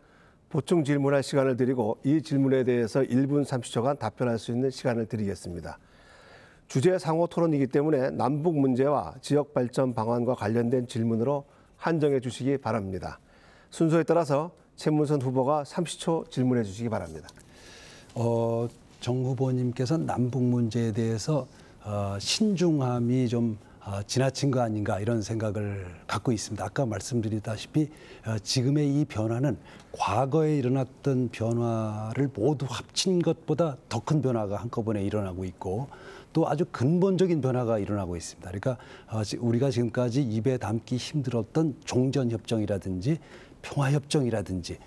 보충 질문할 시간을 드리고 이 질문에 대해서 1분 30초간 답변할 수 있는 시간을 드리겠습니다. 주제 상호 토론이기 때문에 남북 문제와 지역 발전 방안과 관련된 질문으로 한정해 주시기 바랍니다. 순서에 따라서 최문선 후보가 30초 질문해 주시기 바랍니다. 정 후보님께서 남북 문제에 대해서 신중함이 좀 지나친 거 아닌가 이런 생각을 갖고 있습니다. 아까 말씀드리다시피 지금의 이 변화는 과거에 일어났던 변화를 모두 합친 것보다 더 큰 변화가 한꺼번에 일어나고 있고 또 아주 근본적인 변화가 일어나고 있습니다. 그러니까 우리가 지금까지 입에 담기 힘들었던 종전협정이라든지 평화협정이라든지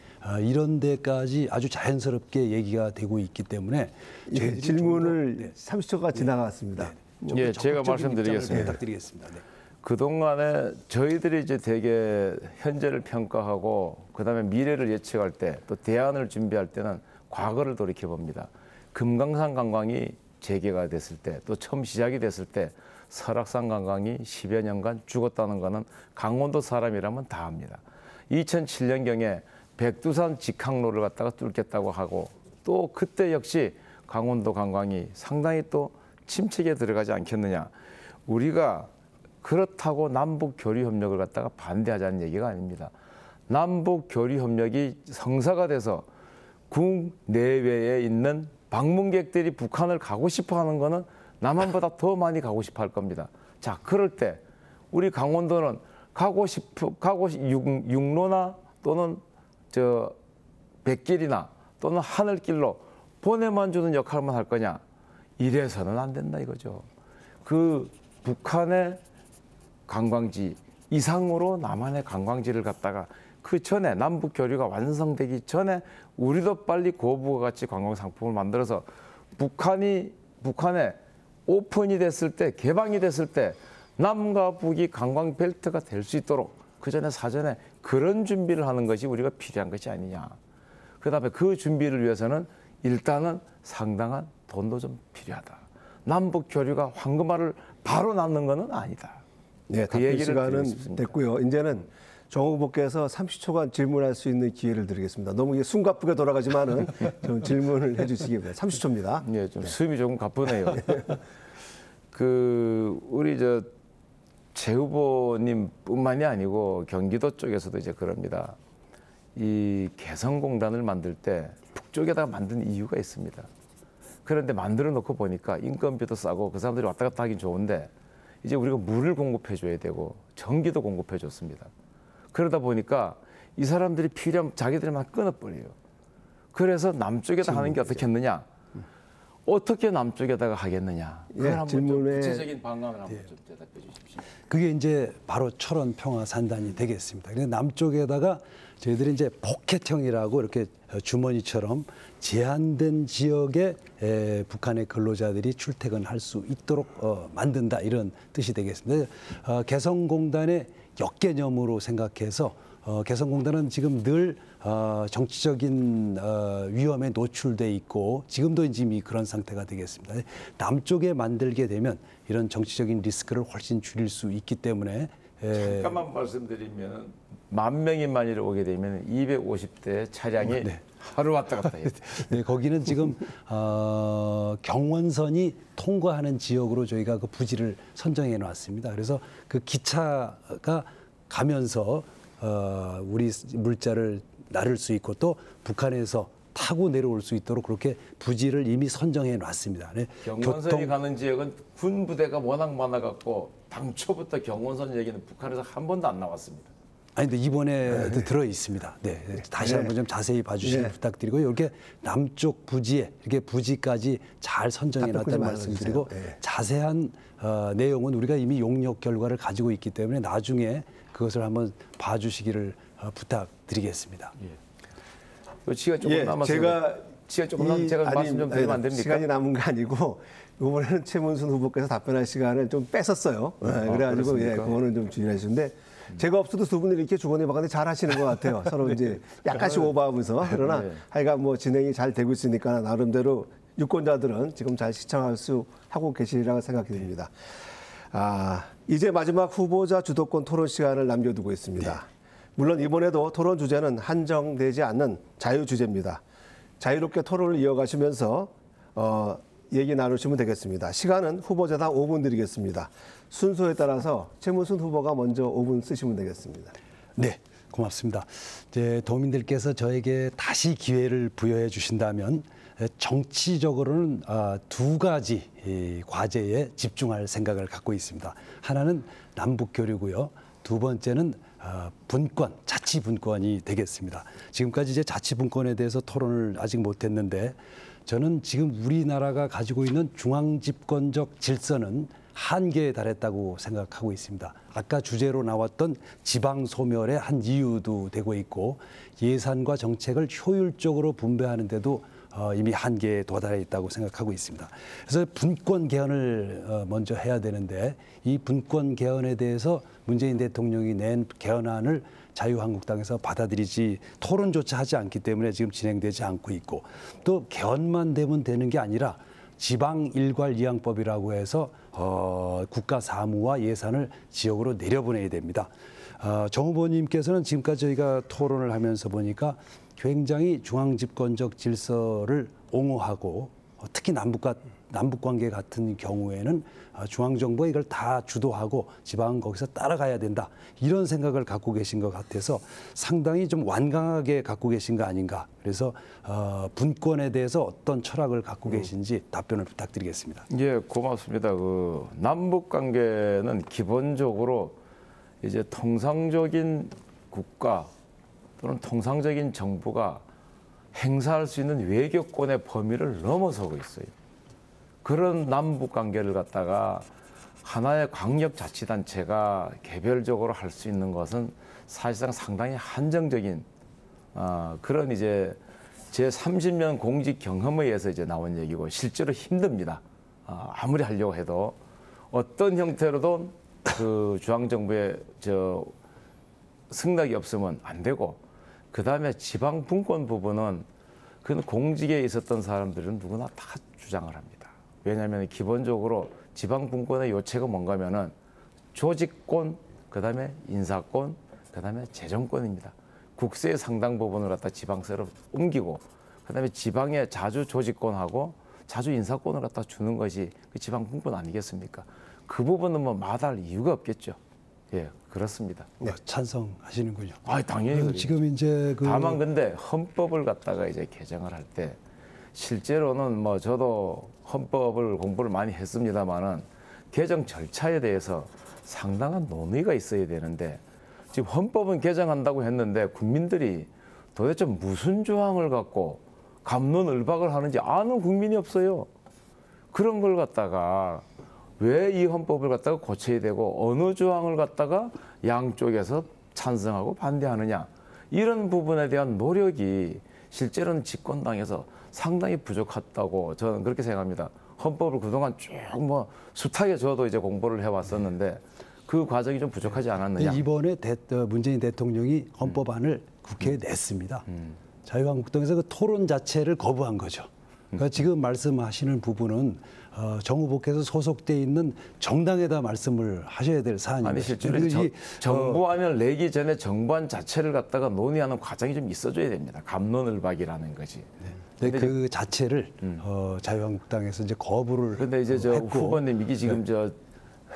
이런 데까지 아주 자연스럽게 얘기가 되고 있기 때문에 질문을 30초가 지나갔습니다. 예, 제가 말씀드리겠습니다. 부탁드리겠습니다. 네. 그동안에 저희들이 이제 되게 현재를 평가하고 그다음에 미래를 예측할 때 또 대안을 준비할 때는 과거를 돌이켜 봅니다. 금강산 관광이 재개가 됐을 때 또 처음 시작이 됐을 때 설악산 관광이 10여 년간 죽었다는 거는 강원도 사람이라면 다 압니다. 2007년경에 백두산 직항로를 갖다가 뚫겠다고 하고 또 그때 역시 강원도 관광이 상당히 또 침체기에 들어가지 않겠느냐. 우리가 그렇다고 남북 교류 협력을 갖다가 반대하자는 얘기가 아닙니다. 남북 교류 협력이 성사가 돼서 국내외에 있는 방문객들이 북한을 가고 싶어 하는 거는 남한보다 더 많이 가고 싶어 할 겁니다. 자, 그럴 때 우리 강원도는 육로나 또는 백길이나 또는 하늘길로 보내만 주는 역할만 할 거냐? 이래서는 안 된다 이거죠. 그 북한의 관광지 이상으로 남한의 관광지를 갖다가 그 전에 남북 교류가 완성되기 전에 우리도 빨리 고부가 가치 관광 상품을 만들어서 북한에 오픈이 됐을 때 개방이 됐을 때 남과 북이 관광 벨트가 될 수 있도록 그 전에 사전에 그런 준비를 하는 것이 우리가 필요한 것이 아니냐. 그다음에 그 준비를 위해서는 일단은 상당한 돈도 좀 필요하다. 남북 교류가 황금알을 바로 낳는 것은 아니다. 네, 그 답변 얘기를 시간은 드리고 싶습니다. 됐고요. 이제는 정 후보께서 30초간 질문할 수 있는 기회를 드리겠습니다. 너무 이게 숨가쁘게 돌아가지만은 좀 질문을 해주시기 바랍니다. 30초입니다. 예, 좀 숨이 조금 가쁘네요. 우리 제 후보님뿐만이 아니고 경기도 쪽에서도 이제 그럽니다. 이 개성공단을 만들 때 북쪽에다가 만든 이유가 있습니다. 그런데 만들어 놓고 보니까 인건비도 싸고 그 사람들이 왔다 갔다 하긴 좋은데 이제 우리가 물을 공급해 줘야 되고 전기도 공급해 줬습니다. 그러다 보니까 이 사람들이 필요하면 자기들만 끊어버려요. 그래서 남쪽에다 하는 게 어떻겠느냐. 어떻게 남쪽에다가 하겠느냐? 그걸 예, 한번 좀 질문에- 구체적인 방안을 한번 좀 대답해 주십시오. 그게 이제 바로 철원 평화 산단이 되겠습니다. 그래서 남쪽에다가 저희들이 이제 포켓형이라고 이렇게 주머니처럼 제한된 지역에 북한의 근로자들이 출퇴근할 수 있도록 만든다, 이런 뜻이 되겠습니다. 개성공단의 역개념으로 생각해서 개성공단은 지금 늘 정치적인 위험에 노출돼 있고 지금도 이미 그런 상태가 되겠습니다. 남쪽에 만들게 되면 이런 정치적인 리스크를 훨씬 줄일 수 있기 때문에 잠깐만 말씀드리면 10,000명이 만일 오게 되면 250대 차량이 하루 왔다 갔다 해야 돼요. 네, 거기는 지금 경원선이 통과하는 지역으로 저희가 그 부지를 선정해 놨습니다. 그래서 그 기차가 가면서 우리 물자를 나를 수 있고 또 북한에서 타고 내려올 수 있도록 그렇게 부지를 이미 선정해 놨습니다. 네, 경원선이 가는 지역은 군 부대가 워낙 많아갖고 당초부터 경원선 얘기는 북한에서 한 번도 안 나왔습니다. 아니, 근데 이번에 들어 있습니다. 네, 다시 한번 좀 자세히 봐주시길 부탁드리고, 이렇게 남쪽 부지에 이렇게 부지까지 잘 선정해 놨다는 말씀드리고, 자세한 내용은 우리가 이미 용역 결과를 가지고 있기 때문에 나중에 그것을 한번 봐주시기를 부탁드리겠습니다. 시간 조금 남았습니다. 시간 조금 남았는데 제가 말씀 좀 드리면 안 됩니까? 시간이 남은 거 아니고 이번에는 최문순 후보께서 답변할 시간을 좀 뺐었어요. 그래가지고 그거는 좀 주의해 주시는데, 제가 없어도 두 분이 이렇게 주거니박근혜 잘 하시는 것 같아요. 서로 이제 약간씩 오버하면서. 그러나 하여간 뭐 진행이 잘 되고 있으니까 나름대로 유권자들은 지금 잘 시청할 수 하고 계시리라고 생각이 듭니다. 이제 마지막 후보자 주도권 토론 시간을 남겨두고 있습니다. 물론 이번에도 토론 주제는 한정되지 않는 자유 주제입니다. 자유롭게 토론을 이어가시면서 얘기 나누시면 되겠습니다. 시간은 후보자당 5분 드리겠습니다. 순서에 따라서 최문순 후보가 먼저 5분 쓰시면 되겠습니다. 네, 고맙습니다. 이제 도민들께서 저에게 다시 기회를 부여해 주신다면 정치적으로는 두 가지 과제에 집중할 생각을 갖고 있습니다. 하나는 남북 교류고요. 두 번째는 분권, 자치 분권이 되겠습니다. 지금까지 이제 자치 분권에 대해서 토론을 아직 못했는데, 저는 지금 우리나라가 가지고 있는 중앙 집권적 질서는 한계에 달했다고 생각하고 있습니다. 아까 주제로 나왔던 지방 소멸의 한 이유도 되고 있고, 예산과 정책을 효율적으로 분배하는 데도 이미 한계에 도달해 있다고 생각하고 있습니다. 그래서 분권 개헌을 먼저 해야 되는데, 이 분권 개헌에 대해서 문재인 대통령이 낸 개헌안을 자유한국당에서 받아들이지, 토론조차 하지 않기 때문에 지금 진행되지 않고 있고, 또 개헌만 되면 되는 게 아니라 지방 일괄 이양법이라고 해서 국가 사무와 예산을 지역으로 내려보내야 됩니다. 정 후보님께서는 지금까지 저희가 토론을 하면서 보니까 굉장히 중앙집권적 질서를 옹호하고, 특히 남북관계 같은 경우에는 중앙정부가 이걸 다 주도하고 지방은 거기서 따라가야 된다, 이런 생각을 갖고 계신 것 같아서 상당히 좀 완강하게 갖고 계신 거 아닌가. 그래서 분권에 대해서 어떤 철학을 갖고 계신지 답변을 부탁드리겠습니다. 예, 고맙습니다. 그 남북 관계는 기본적으로 이제 통상적인 국가 또는 통상적인 정부가 행사할 수 있는 외교권의 범위를 넘어서고 있어요. 그런 남북 관계를 갖다가 하나의 광역자치단체가 개별적으로 할 수 있는 것은 사실상 상당히 한정적인 그런 이제 제 30년 공직 경험에 의해서 이제 나온 얘기고, 실제로 힘듭니다. 아무리 하려고 해도 어떤 형태로든 그 중앙정부의 승낙이 없으면 안 되고, 그 다음에 지방 분권 부분은 그건 공직에 있었던 사람들은 누구나 다 주장을 합니다. 왜냐하면 기본적으로 지방 분권의 요체가 뭔가 하면은 조직권, 그 다음에 인사권, 그 다음에 재정권입니다. 국세의 상당 부분을 갖다 지방세로 옮기고, 그 다음에 지방에 자주 조직권하고 자주 인사권을 갖다 주는 것이 그 지방 분권 아니겠습니까? 그 부분은 뭐 마다할 이유가 없겠죠. 예, 그렇습니다. 찬성하시는군요. 당연히 그래요. 지금 이제 다만 근데 헌법을 갖다가 이제 개정을 할 때 실제로는 뭐 저도 헌법을 공부를 많이 했습니다만은 개정 절차에 대해서 상당한 논의가 있어야 되는데, 지금 헌법은 개정한다고 했는데 국민들이 도대체 무슨 조항을 갖고 갑론을박을 하는지 아는 국민이 없어요. 그런 걸 갖다가 왜 이 헌법을 갖다가 고쳐야 되고 어느 조항을 갖다가 양쪽에서 찬성하고 반대하느냐 이런 부분에 대한 노력이 실제로는 집권당에서 상당히 부족했다고 저는 그렇게 생각합니다. 헌법을 그동안 쭉 뭐 숱하게 저도 이제 공부를 해왔었는데 그 과정이 좀 부족하지 않았느냐. 이번에 문재인 대통령이 헌법안을 국회에 냈습니다. 자유한국당에서 그 토론 자체를 거부한 거죠. 그러니까 지금 말씀하시는 부분은 정 후보께서 소속돼 있는 정당에다 말씀을 하셔야 될 사안입니다. 아니 실제로 정부안을 내기 전에 정부안 자체를 갖다가 논의하는 과정이 좀 있어줘야 됩니다. 갑론을박이라는 거지. 네, 그 자체를 자유한국당에서 이제 거부를 그런데 이제 저 했고, 후보님 이게 지금 저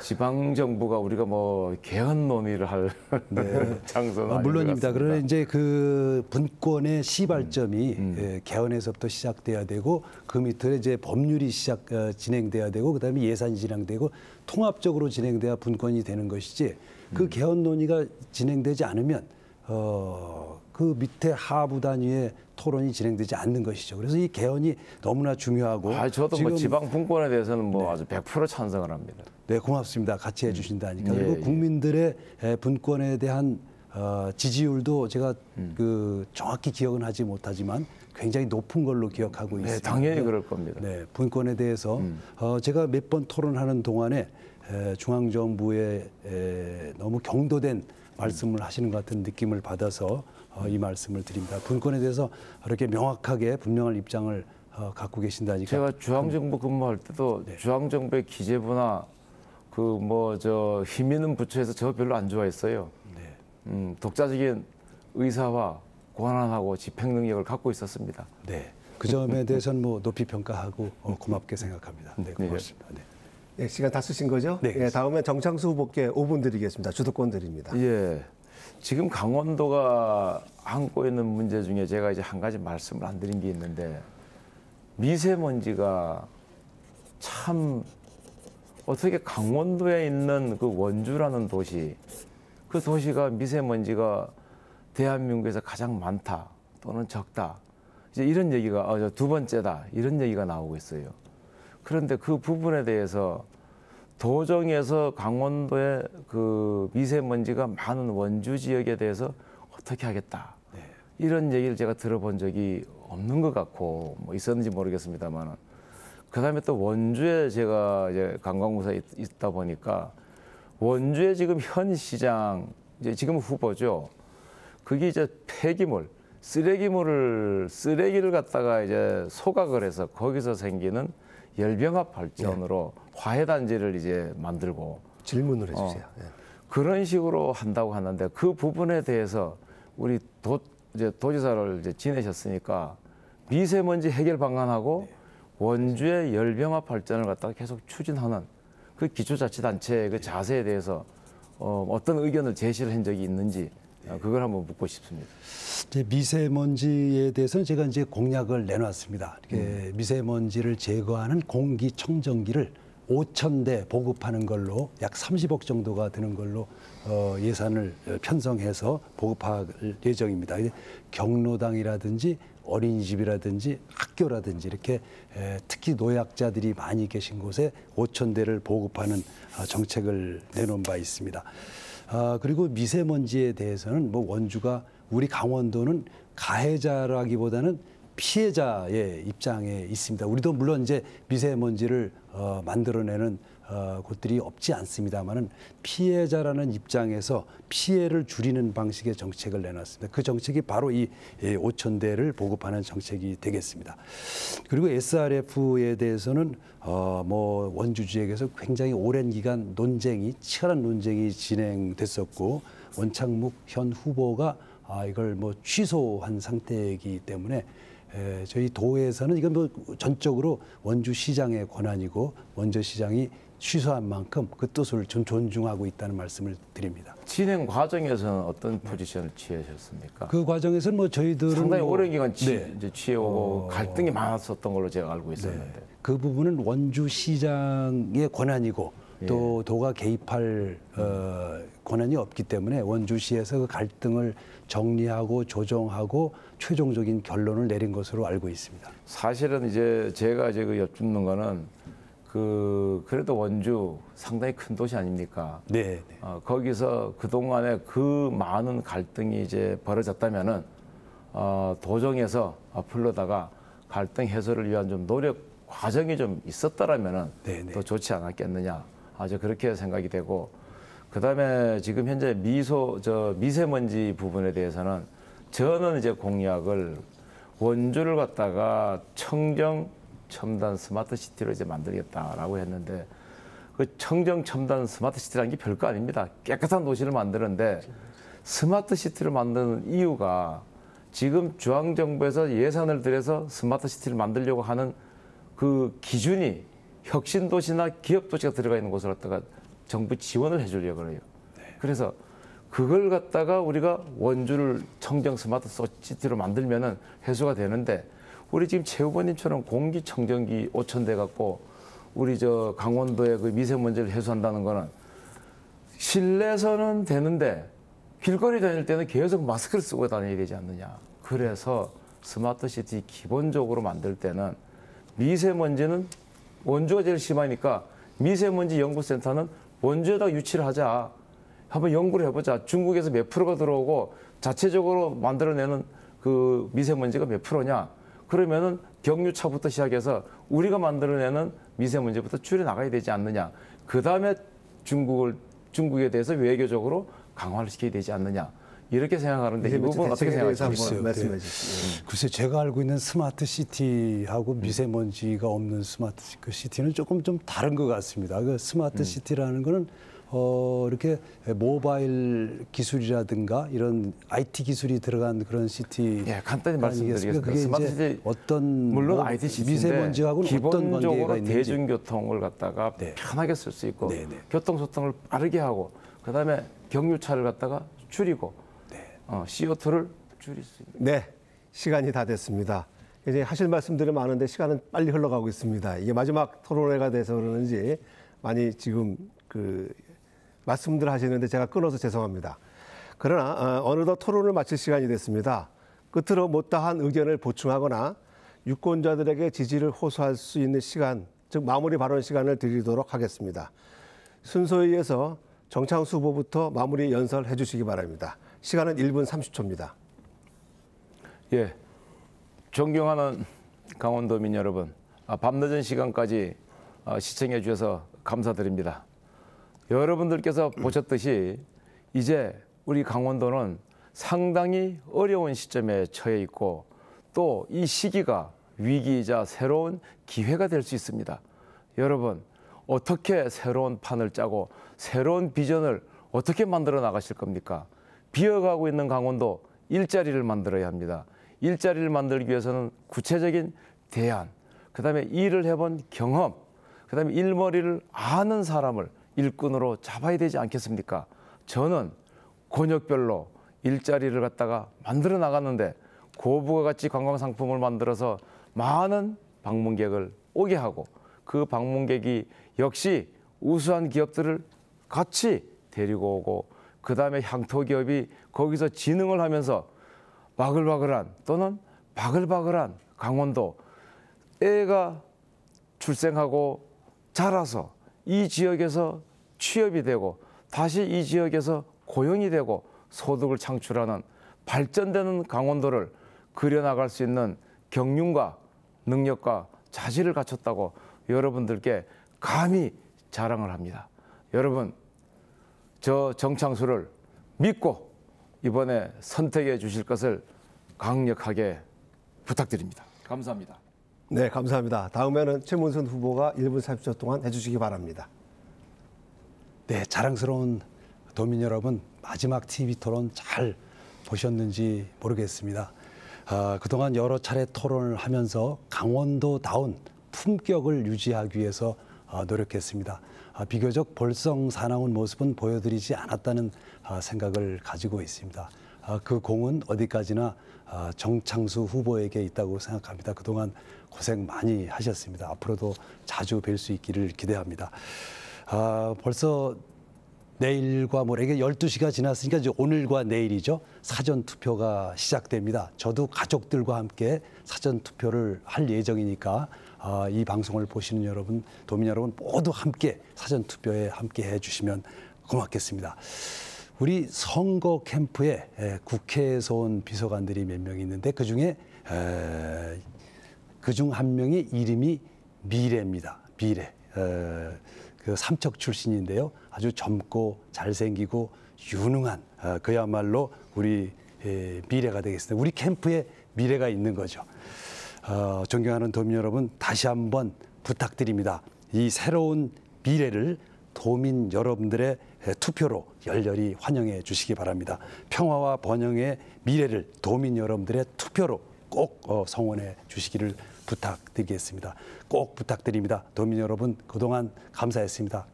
지방 정부가 우리가 뭐 개헌 논의를 할 장소는 아닌 물론입니다. 것 같습니다. 그러나 이제 그 분권의 시발점이 개헌에서부터 시작돼야 되고 그 밑에 이제 법률이 진행돼야 되고 그다음에 예산이 진행되고 통합적으로 진행돼야 분권이 되는 것이지 그 개헌 논의가 진행되지 않으면 그 밑에 하부 단위의 토론이 진행되지 않는 것이죠. 그래서 이 개헌이 너무나 중요하고 저도 지금 뭐 지방 분권에 대해서는 뭐 아주 100% 찬성을 합니다. 네, 고맙습니다. 같이 해주신다니까. 예, 그리고 예. 국민들의 분권에 대한 지지율도 제가 그 정확히 기억은 하지 못하지만 굉장히 높은 걸로 기억하고 네, 있습니다. 당연히 그럴 겁니다. 네, 분권에 대해서 제가 몇 번 토론하는 동안에 중앙정부에 너무 경도된 말씀을 하시는 것 같은 느낌을 받아서 이 말씀을 드립니다. 분권에 대해서 이렇게 명확하게 분명한 입장을 갖고 계신다니까. 제가 중앙정부 근무할 때도 중앙정부의 기재부나 그 뭐 저 힘 있는 부처에서 저 별로 안 좋아했어요. 독자적인 의사와 권한하고 집행 능력을 갖고 있었습니다. 네, 그 점에 대해서는 뭐 높이 평가하고 고맙게 생각합니다. 네, 고맙습니다. 네. 네, 시간 다 쓰신 거죠? 네, 예, 다음에 정창수 후보께 5분 드리겠습니다. 주도권 드립니다. 예. 지금 강원도가 안고 있는 문제 중에 제가 이제 한 가지 말씀을 안 드린 게 있는데 미세먼지가 참 어떻게 강원도에 있는 그 원주라는 도시 그 도시가 미세먼지가 대한민국에서 가장 많다 또는 적다 이제 이런 얘기가 두 번째다 이런 얘기가 나오고 있어요. 그런데 그 부분에 대해서 도정에서 강원도의 그 미세먼지가 많은 원주 지역에 대해서 어떻게 하겠다 이런 얘기를 제가 들어본 적이 없는 것 같고 뭐 있었는지 모르겠습니다만 그다음에 또 원주에 제가 이제 관광부사에 있다 보니까 원주에 지금 현 시장 이제 지금 후보죠. 그게 이제 폐기물 쓰레기를 갖다가 이제 소각을 해서 거기서 생기는 열병합 발전으로 화해단지를 이제 만들고 질문을 해주세요. 예. 그런 식으로 한다고 하는데 그 부분에 대해서 우리 이제 도지사를 이제 지내셨으니까 미세먼지 해결 방안하고 원주의 열병합 발전을 갖다가 계속 추진하는 그 기초자치단체의 그 자세에 대해서 어떤 의견을 제시를 한 적이 있는지 그걸 한번 묻고 싶습니다. 이제 미세먼지에 대해서는 제가 이제 공약을 내놨습니다. 이렇게 미세먼지를 제거하는 공기청정기를 5,000대 보급하는 걸로 약 30억 정도가 드는 걸로 예산을 편성해서 보급할 예정입니다. 경로당이라든지 어린이집이라든지 학교라든지 이렇게 특히 노약자들이 많이 계신 곳에 5,000대를 보급하는 정책을 내놓은 바 있습니다. 그리고 미세먼지에 대해서는 뭐 원주가 우리 강원도는 가해자라기보다는 피해자의 입장에 있습니다. 우리도 물론 이제 미세먼지를 만들어내는 곳들이 없지 않습니다만은 피해자라는 입장에서 피해를 줄이는 방식의 정책을 내놨습니다. 그 정책이 바로 이 5,000대를 보급하는 정책이 되겠습니다. 그리고 SRF에 대해서는 뭐 원주 지역에서 굉장히 오랜 기간 치열한 논쟁이 진행됐었고 원창묵 현 후보가 이걸 뭐 취소한 상태이기 때문에 저희 도에서는 이건 뭐 전적으로 원주시장의 권한이고 원주시장이 취소한 만큼 그 뜻을 존중하고 있다는 말씀을 드립니다. 진행 과정에서는 어떤 포지션을 취하셨습니까? 그 과정에서는 뭐 저희들은 상당히 뭐 오랜 기간 이제 취해오고 갈등이 많았었던 걸로 제가 알고 있었는데 그 부분은 원주시장의 권한이고 또 도가 개입할 권한이 없기 때문에 원주시에서 그 갈등을 정리하고 조정하고 최종적인 결론을 내린 것으로 알고 있습니다. 사실은 이제 제가 이제 그 여쭙는 거는 그래도 원주 상당히 큰 도시 아닙니까? 네. 거기서 그동안에 그 많은 갈등이 이제 벌어졌다면은 도정에서 앞으로다가 갈등 해소를 위한 좀 노력 과정이 좀 있었더라면은 네네. 더 좋지 않았겠느냐. 아주 그렇게 생각이 되고, 그다음에 지금 현재 미세먼지 부분에 대해서는 저는 이제 공약을 원주를 갖다가 청정 첨단 스마트 시티로 이제 만들겠다라고 했는데, 그 청정 첨단 스마트 시티라는 게 별거 아닙니다. 깨끗한 도시를 만드는데 스마트 시티를 만드는 이유가 지금 중앙정부에서 예산을 들여서 스마트 시티를 만들려고 하는 그 기준이 혁신 도시나 기업 도시가 들어가 있는 곳을 갖다가 정부 지원을 해주려고 그래요. 그래서 그걸 갖다가 우리가 원주를 청정 스마트 시티로 만들면은 해소가 되는데, 우리 지금 최 후보님처럼 공기청정기 5,000대 갖고 우리 저 강원도의 그 미세먼지를 해소한다는 거는 실내에서는 되는데 길거리 다닐 때는 계속 마스크를 쓰고 다녀야 되지 않느냐. 그래서 스마트 시티 기본적으로 만들 때는 미세먼지는 원주가 제일 심하니까 미세먼지 연구센터는 원주에다 유치를 하자. 한번 연구를 해보자. 중국에서 몇 프로가 들어오고 자체적으로 만들어내는 그 미세먼지가 몇 프로냐. 그러면은 경유차부터 시작해서 우리가 만들어내는 미세먼지부터 줄여나가야 되지 않느냐. 그 다음에 중국에 대해서 외교적으로 강화를 시켜야 되지 않느냐. 이렇게 생각하는데 이 부분 어떻게 생각하십니까? 말씀해 주시죠. 글쎄 제가 알고 있는 스마트 시티하고 미세먼지가 없는 스마트 시티는 조금 좀 다른 것 같습니다. 그 스마트 시티라는 거는 이렇게 모바일 기술이라든가 이런 IT 기술이 들어간 그런 시티. 예, 간단히 말씀드리겠습니다. 그게 스마트 이제 시티 어떤 물론 IT 시티인데 미세먼지하고는 어떤 관계가 기본적으로 있는지. 대중교통을 갖다가 네. 편하게 쓸 수 있고 네, 네. 교통소통을 빠르게 하고 그다음에 경유차를 갖다가 줄이고 CO2를 줄일 수 있는. 네, 시간이 다 됐습니다. 이제 하실 말씀들이 많은데 시간은 빨리 흘러가고 있습니다. 이게 마지막 토론회가 돼서 그러는지 많이 지금 그 말씀들 하시는데 제가 끊어서 죄송합니다. 그러나 어느덧 토론을 마칠 시간이 됐습니다. 끝으로 못다한 의견을 보충하거나 유권자들에게 지지를 호소할 수 있는 시간, 즉 마무리 발언 시간을 드리도록 하겠습니다. 순서에 의해서 정창수 후보부터 마무리 연설해 주시기 바랍니다. 시간은 1분 30초입니다. 예, 존경하는 강원도민 여러분, 밤늦은 시간까지 시청해 주셔서 감사드립니다. 여러분들께서 보셨듯이 이제 우리 강원도는 상당히 어려운 시점에 처해 있고 또 이 시기가 위기이자 새로운 기회가 될 수 있습니다. 여러분, 어떻게 새로운 판을 짜고 새로운 비전을 어떻게 만들어 나가실 겁니까? 비어가고 있는 강원도 일자리를 만들어야 합니다. 일자리를 만들기 위해서는 구체적인 대안, 그다음에 일을 해본 경험, 그다음에 일머리를 아는 사람을 일꾼으로 잡아야 되지 않겠습니까? 저는 권역별로 일자리를 갖다가 만들어 나갔는데 고부가 가치 관광 상품을 만들어서 많은 방문객을 오게 하고 그 방문객이 역시 우수한 기업들을 같이 데리고 오고 그다음에 향토 기업이 거기서 진흥을 하면서 바글바글한 또는 바글바글한 강원도 애가 출생하고 자라서 이 지역에서 취업이 되고 다시 이 지역에서 고용이 되고 소득을 창출하는 발전되는 강원도를 그려나갈 수 있는 경륜과 능력과 자질을 갖췄다고 여러분들께 감히 자랑을 합니다. 여러분, 저 정창수를 믿고 이번에 선택해 주실 것을 강력하게 부탁드립니다. 감사합니다. 네, 감사합니다. 다음에는 최문순 후보가 1분 30초 동안 해주시기 바랍니다. 네, 자랑스러운 도민 여러분, 마지막 TV 토론 잘 보셨는지 모르겠습니다. 그동안 여러 차례 토론을 하면서 강원도다운 품격을 유지하기 위해서 노력했습니다. 비교적 볼썽사나운 모습은 보여드리지 않았다는 생각을 가지고 있습니다. 그 공은 어디까지나 정창수 후보에게 있다고 생각합니다. 그동안 고생 많이 하셨습니다. 앞으로도 자주 뵐 수 있기를 기대합니다. 벌써 내일과 모레 12시가 지났으니까 이제 오늘과 내일이죠. 사전 투표가 시작됩니다. 저도 가족들과 함께 사전 투표를 할 예정이니까 이 방송을 보시는 여러분, 도민 여러분 모두 함께 사전 투표에 함께 해주시면 고맙겠습니다. 우리 선거 캠프에 국회에서 온 비서관들이 몇 명 있는데 그중에 그중 한 명의 이름이 미래입니다. 미래. 그 삼척 출신인데요. 아주 젊고 잘생기고 유능한 그야말로 우리 미래가 되겠습니다. 우리 캠프에 미래가 있는 거죠. 존경하는 도민 여러분, 다시 한번 부탁드립니다. 이 새로운 미래를 도민 여러분들의 투표로 열렬히 환영해 주시기 바랍니다. 평화와 번영의 미래를 도민 여러분들의 투표로 꼭 성원해 주시기를 부탁드리겠습니다. 꼭 부탁드립니다. 도민 여러분, 그동안 감사했습니다.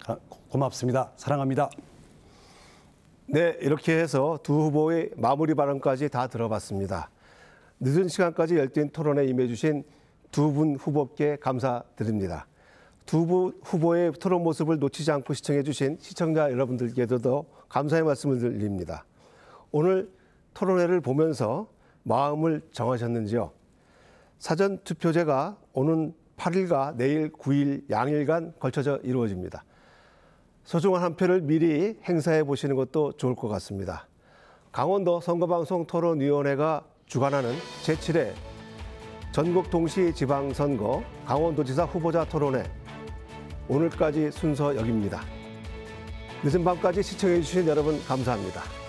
고맙습니다. 사랑합니다. 네, 이렇게 해서 두 후보의 마무리 발언까지 다 들어봤습니다. 늦은 시간까지 열띤 토론에 임해주신 두 분 후보께 감사드립니다. 두 후보의 토론 모습을 놓치지 않고 시청해주신 시청자 여러분들께도 감사의 말씀을 드립니다. 오늘 토론회를 보면서 마음을 정하셨는지요? 사전 투표제가 오는 8일과 내일 9일 양일간 걸쳐져 이루어집니다. 소중한 한 표를 미리 행사해 보시는 것도 좋을 것 같습니다. 강원도 선거방송 토론위원회가 주관하는 제7회 전국 동시 지방선거 강원도지사 후보자 토론회 오늘까지 순서 여기입니다. 늦은 밤까지 시청해 주신 여러분 감사합니다.